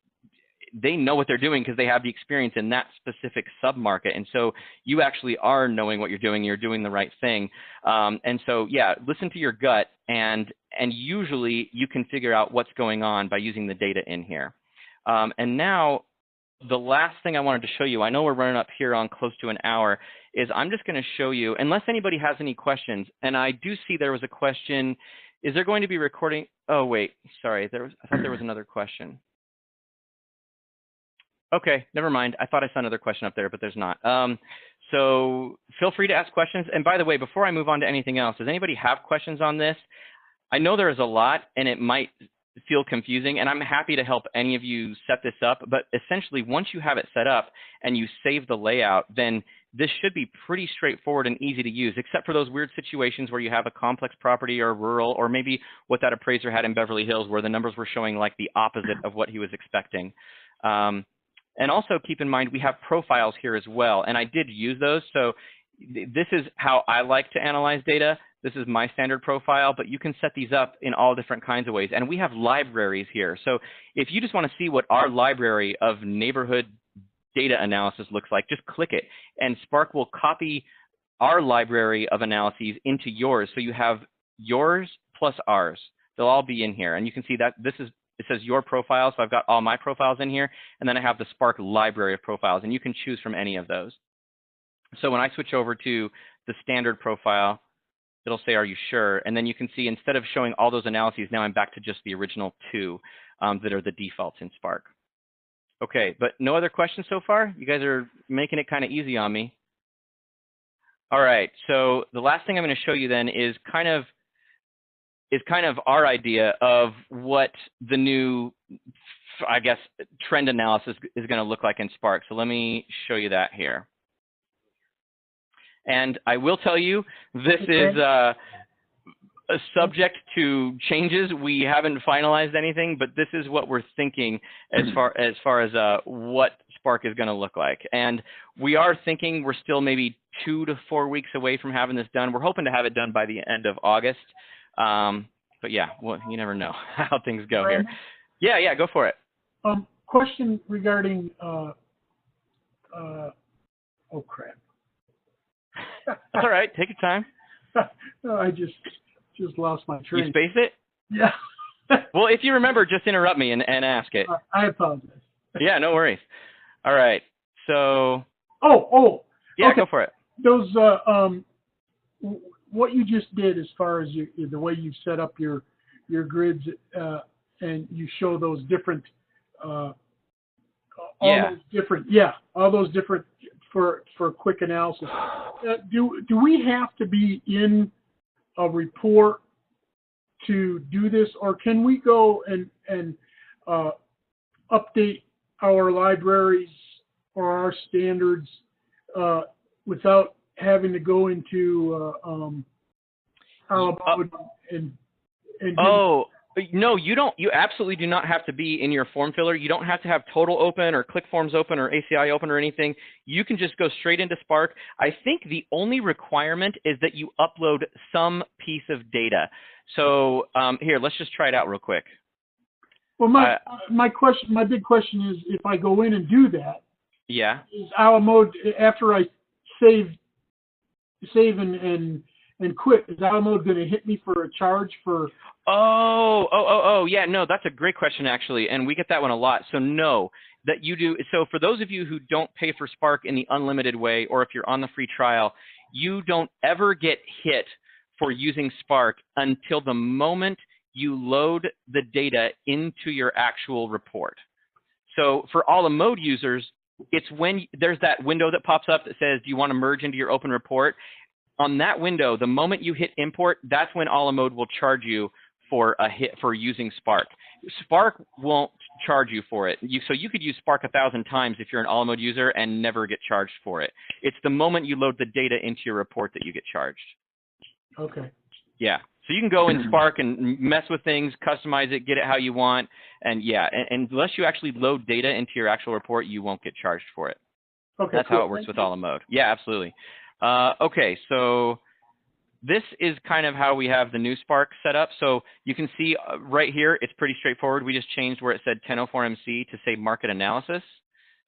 they know what they're doing because they have the experience in that specific submarket. And so you actually are knowing what you're doing the right thing. And so, yeah, listen to your gut, and usually you can figure out what's going on by using the data in here. And now, the last thing I wanted to show you, I know we're running up here on close to an hour, is I'm just going to show you, unless anybody has any questions, and I do see there was a question, is there going to be recording? Oh, wait, sorry, I thought there was another question. Okay, never mind. I thought I saw another question up there, but there's not. So feel free to ask questions. And by the way, before I move on to anything else, does anybody have questions on this? I know there is a lot, and it might feel confusing, and I'm happy to help any of you set this up. But essentially, once you have it set up and you save the layout, then this should be pretty straightforward and easy to use, except for those weird situations where you have a complex property or rural, or maybe what that appraiser had in Beverly Hills where the numbers were showing like the opposite of what he was expecting. And also keep in mind, we have profiles here as well, and I did use those. So this is how I like to analyze data. This is my standard profile, but you can set these up in all different kinds of ways. And we have libraries here. So if you just want to see what our library of neighborhood data analysis looks like, just click it. And Spark will copy our library of analyses into yours. So you have yours plus ours. They'll all be in here. And you can see that this is, it says your profile. So I've got all my profiles in here. And then I have the Spark library of profiles. And you can choose from any of those. So when I switch over to the standard profile, it'll say, are you sure? And then you can see instead of showing all those analyses, now I'm back to just the original two that are the defaults in Spark. Okay, but no other questions so far? You guys are making it kind of easy on me. All right, so the last thing I'm going to show you then is kind of our idea of what the new, I guess, trend analysis is going to look like in Spark. So let me show you that here. And I will tell you, this is subject to changes. We haven't finalized anything, but this is what we're thinking as far as what Spark is going to look like. And we are thinking we're still maybe 2 to 4 weeks away from having this done. We're hoping to have it done by the end of August. But yeah, well, you never know how things go here. Yeah, go for it. Question regarding, oh crap. That's all right. Take your time. I just lost my train. You space it? Yeah. Well, if you remember, just interrupt me and ask it. I apologize. Yeah, no worries. All right. So. Oh. Yeah, okay. Go for it. Those what you just did as far as the way you set up your grids and you show those different all those different for quick analysis. Do we have to be in a report to do this, or can we go and update our libraries or our standards without having to go into Alamode and oh. No, you don't. You absolutely do not have to be in your form filler. You don't have to have Total open or ClickForms open or ACI open or anything. You can just go straight into Spark. I think the only requirement is that you upload some piece of data. So here, let's just try it out real quick. Well, my big question is, if I go in and do that, yeah, is Alamode, after I save and quit, is Alamode going to hit me for a charge for? Oh, yeah, no, that's a great question, actually, and we get that one a lot. So no, that you do. So for those of you who don't pay for Spark in the unlimited way, or if you're on the free trial, you don't ever get hit for using Spark until the moment you load the data into your actual report. So for Alamode users, it's when there's that window that pops up that says, do you want to merge into your open report? On that window, the moment you hit import, that's when Alamode will charge you for a hit for using Spark. Spark won't charge you for it. So you could use Spark 1,000 times if you're an Alamode user and never get charged for it. It's the moment you load the data into your report that you get charged. Okay. Yeah. So you can go in Spark and mess with things, customize it, get it how you want. And yeah, and unless you actually load data into your actual report, you won't get charged for it. Okay. That's cool. how it works with Alamode. Yeah, absolutely. Okay, so this is kind of how we have the new Spark set up. So you can see right here, it's pretty straightforward. We just changed where it said 1004MC to say market analysis.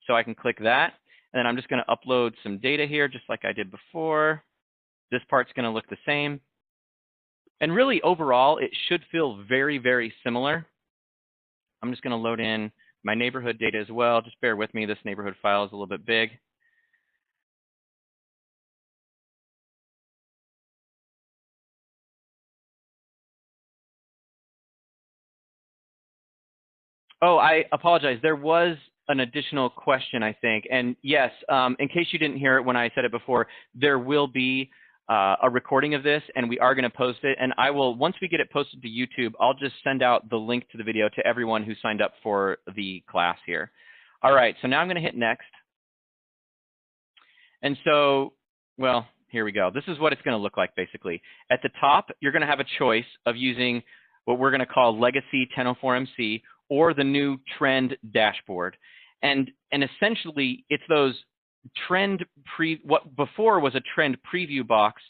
So I can click that. And then I'm just going to upload some data here, just like I did before. This part's going to look the same. And really, overall, it should feel very, very similar. I'm just going to load in my neighborhood data as well. Just bear with me. This neighborhood file is a little bit big. Oh, I apologize. There was an additional question, I think. And yes, in case you didn't hear it when I said it before, there will be a recording of this, and we are going to post it. And I will, once we get it posted to YouTube, I'll just send out the link to the video to everyone who signed up for the class here. All right, so now I'm going to hit next. And so, well, here we go. This is what it's going to look like, basically. At the top, you're going to have a choice of using what we're going to call Legacy 1004MC or the new Trend dashboard. And essentially, it's those what before was a trend preview box,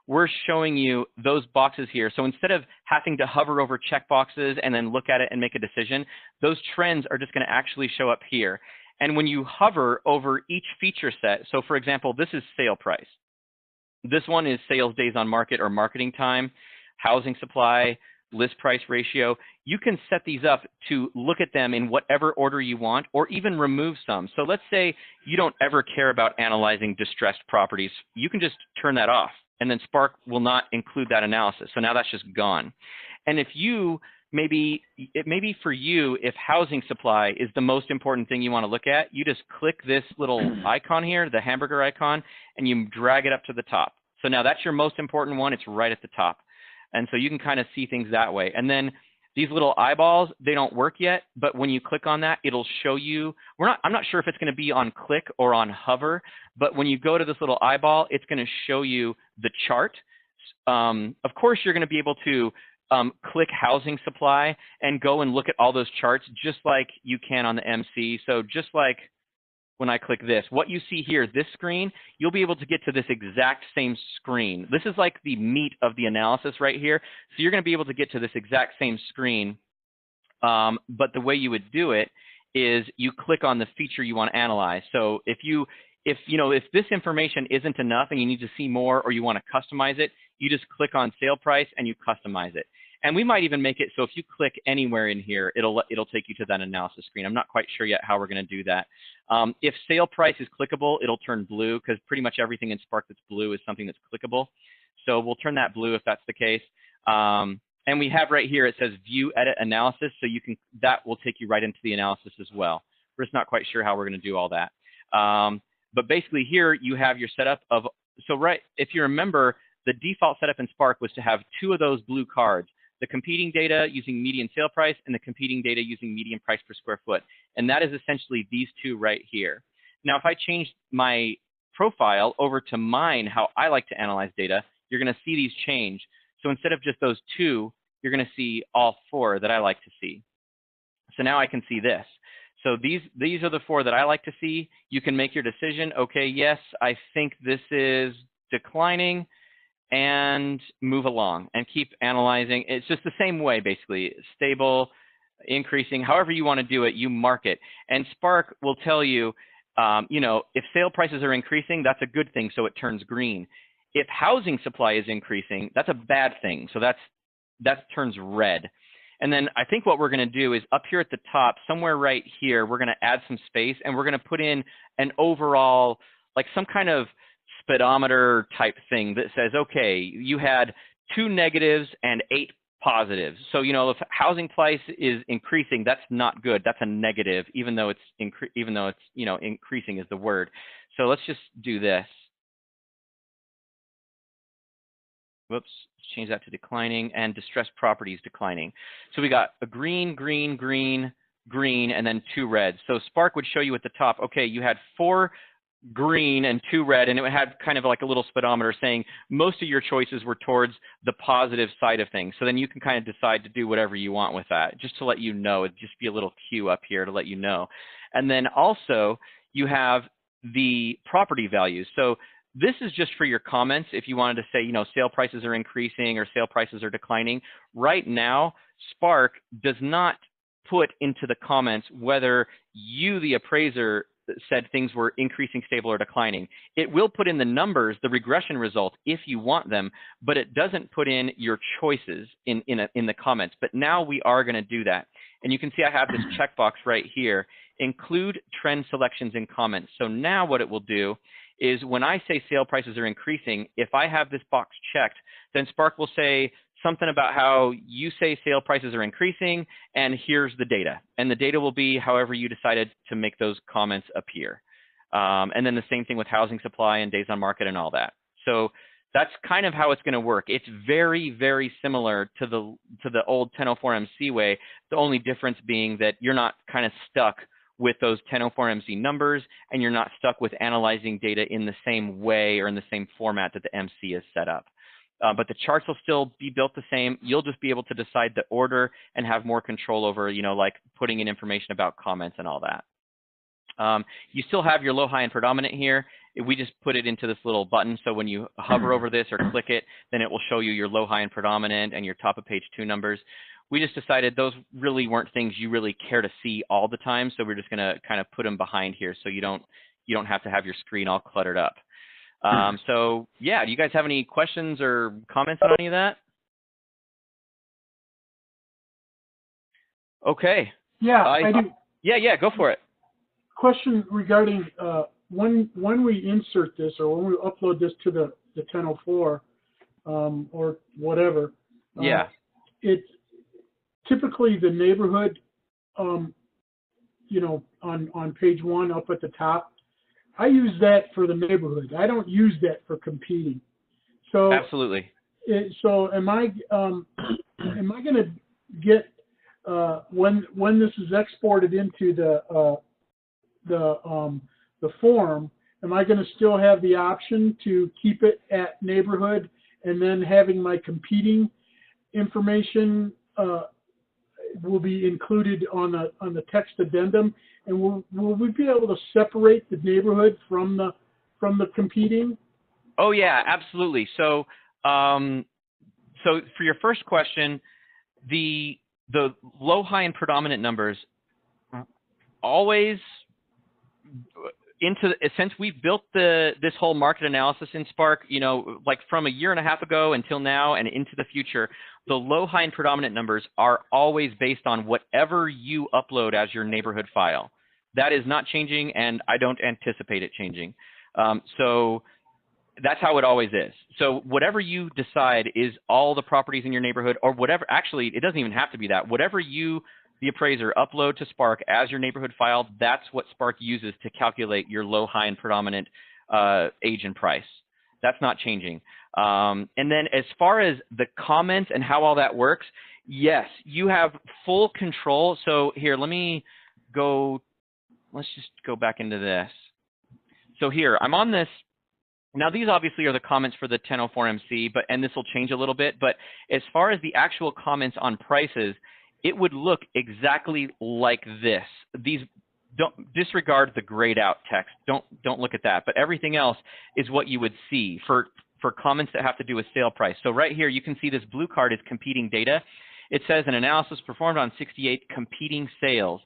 we're showing you those boxes here. So instead of having to hover over checkboxes and then look at it and make a decision, those trends are just going to actually show up here. And when you hover over each feature set, so for example, this is sale price. This one is sales days on market or marketing time, housing supply, list price ratio. You can set these up to look at them in whatever order you want, or even remove some. So let's say you don't ever care about analyzing distressed properties. You can just turn that off, and then Spark will not include that analysis. So now that's just gone. And if you, maybe for you, if housing supply is the most important thing you want to look at, you just click this little icon here, the hamburger icon, and you drag it up to the top. So now that's your most important one. It's right at the top. And so you can kind of see things that way. And then these little eyeballs, they don't work yet, but when you click on that, it'll show you, I'm not sure if it's going to be on click or on hover, but when you go to this little eyeball, it's going to show you the chart. Of course, you're going to be able to click housing supply and go and look at all those charts just like you can on the MC. So just like when I click this, what you see here, this screen, you'll be able to get to this exact same screen. This is like the meat of the analysis right here. So you're going to be able to get to this exact same screen. But the way you would do it is you click on the feature you want to analyze. So if this information isn't enough and you need to see more or you want to customize it, you just click on sale price and you customize it. And we might even make it so if you click anywhere in here, it'll take you to that analysis screen. I'm not quite sure yet how we're going to do that. If sale price is clickable, it'll turn blue because pretty much everything in Spark that's blue is something that's clickable. So we'll turn that blue if that's the case. And we have right here, it says view, edit, analysis. So that will take you right into the analysis as well. We're just not quite sure how we're going to do all that. But basically here you have your setup of, if you remember, the default setup in Spark was to have two of those blue cards, the competing data using median sale price and the competing data using median price per square foot. And that is essentially these two right here. Now, if I change my profile over to mine, how I like to analyze data, you're going to see these change. So instead of just those two, you're going to see all four that I like to see. So now I can see this. So these are the four that I like to see. You can make your decision. Okay, yes, I think this is declining, and move along and keep analyzing. It's just the same way, basically, stable, increasing, however you want to do it, you mark it. And Spark will tell you, if sale prices are increasing, that's a good thing, so it turns green. If housing supply is increasing, that's a bad thing, so that turns red. And then I think what we're going to do is up here at the top, somewhere right here, we're going to add some space, and we're going to put in an overall, like some kind of speedometer type thing that says, okay, you had 2 negatives and 8 positives. So, if housing price is increasing, that's not good. That's a negative, even though it's increasing is the word. So let's just do this. Whoops, let's change that to declining, and distressed properties declining. So we got a green, green, green, green, and then 2 reds. So Spark would show you at the top, okay, you had 4 green and 2 red, and it had kind of like a little speedometer saying most of your choices were towards the positive side of things. So then you can kind of decide to do whatever you want with that, just to let you know. It'd just be a little cue up here to let you know. And then also you have the property values. So this is just for your comments. If you wanted to say, sale prices are increasing or sale prices are declining. Right now, Spark does not put into the comments whether you, the appraiser, said things were increasing, stable, or declining. It will put in the numbers, the regression results, if you want them, but it doesn't put in your choices in the comments. But now we are going to do that. And you can see I have this checkbox right here, include trend selections in comments. So now what it will do is when I say sale prices are increasing, if I have this box checked, then Spark will say something about how you say sale prices are increasing, and here's the data. And the data will be however you decided to make those comments appear. And then the same thing with housing supply and days on market and all that. So that's kind of how it's going to work. It's very, very similar to the old 1004MC way, the only difference being that you're not kind of stuck with those 1004MC numbers, and you're not stuck with analyzing data in the same way or in the same format that the MC is set up. But the charts will still be built the same. You'll just be able to decide the order and have more control over, you know, like putting in information about comments and all that. You still have your low, high, and predominant here. We just put it into this little button, so when you hover over this or click it, then it will show you your low, high, and predominant and your top of page 2 numbers. We just decided those really weren't things you really care to see all the time, so we're just going to kind of put them behind here so you don't have to have your screen all cluttered up. So yeah, do you guys have any questions or comments on any of that? Okay. Yeah, I do. Yeah, go for it. Question regarding when we insert this or when we upload this to the 1004 or whatever. Yeah. It's typically the neighborhood, you know, on page 1 up at the top. I use that for the neighborhood. I don't use that for competing. So absolutely. So am I going to get when this is exported into the form, am I going to still have the option to keep it at neighborhood and then having my competing information will be included on the text addendum? And will we be able to separate the neighborhood from the competing? Oh yeah, absolutely. So so for your first question, the low, high, and predominant numbers always since we built this whole market analysis in Spark, you know, like from a year and a half ago until now and into the future, the low, high, and predominant numbers are always based on whatever you upload as your neighborhood file. That is not changing, and I don't anticipate it changing. So that's how it always is. So whatever you decide is all the properties in your neighborhood, or whatever, actually, it doesn't even have to be that. Whatever you, the appraiser, upload to Spark as your neighborhood file, that's what Spark uses to calculate your low, high, and predominant age and price. That's not changing. And then as far as the comments and how all that works, yes, you have full control. So here, let's just go back into this. So here, I'm on this. Now, these obviously are the comments for the 1004MC, and this will change a little bit. But as far as the actual comments on prices, it would look exactly like this. These don't disregard the grayed out text. Don't look at that. But everything else is what you would see for comments that have to do with sale price. So right here, you can see this blue card is competing data. It says an analysis performed on 68 competing sales.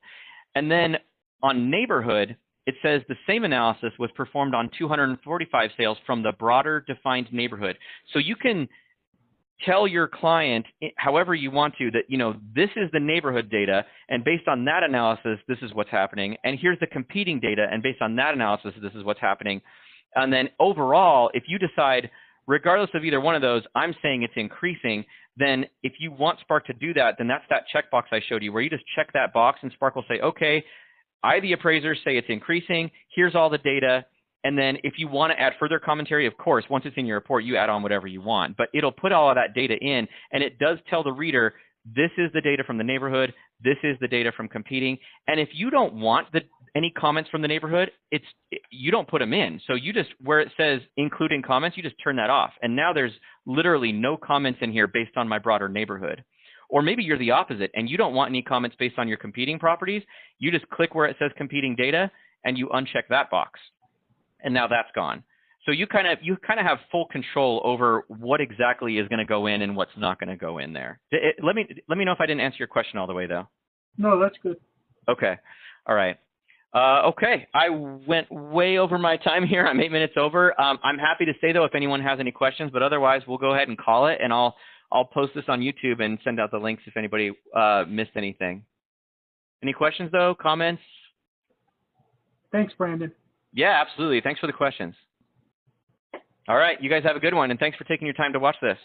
And then on neighborhood, it says the same analysis was performed on 245 sales from the broader defined neighborhood. So you can tell your client however you want to that, you know, this is the neighborhood data, and based on that analysis, this is what's happening. And here's the competing data, and based on that analysis, this is what's happening. And then overall, if you decide, regardless of either one of those, I'm saying it's increasing, then if you want Spark to do that, then that's that checkbox I showed you where you just check that box and Spark will say, okay, I, the appraiser, say it's increasing. Here's all the data. And then if you want to add further commentary, of course, once it's in your report, you add on whatever you want. But it'll put all of that data in, and it does tell the reader, this is the data from the neighborhood, this is the data from competing. And if you don't want any comments from the neighborhood, you don't put them in. So you just, where it says including comments, you just turn that off. And now there's literally no comments in here based on my broader neighborhood. Or maybe you're the opposite and you don't want any comments based on your competing properties. You just click where it says competing data and you uncheck that box. And now that's gone. So you kind of have full control over what exactly is going to go in and what's not going to go in there. Let me know if I didn't answer your question all the way, though. No, that's good. Okay. All right. Okay. I went way over my time here. I'm 8 minutes over. I'm happy to stay, though, if anyone has any questions. But otherwise, we'll go ahead and call it, and I'll post this on YouTube and send out the links if anybody missed anything. Any questions, though? Comments? Thanks, Brandon. Yeah, absolutely. Thanks for the questions. All right. You guys have a good one, and thanks for taking your time to watch this.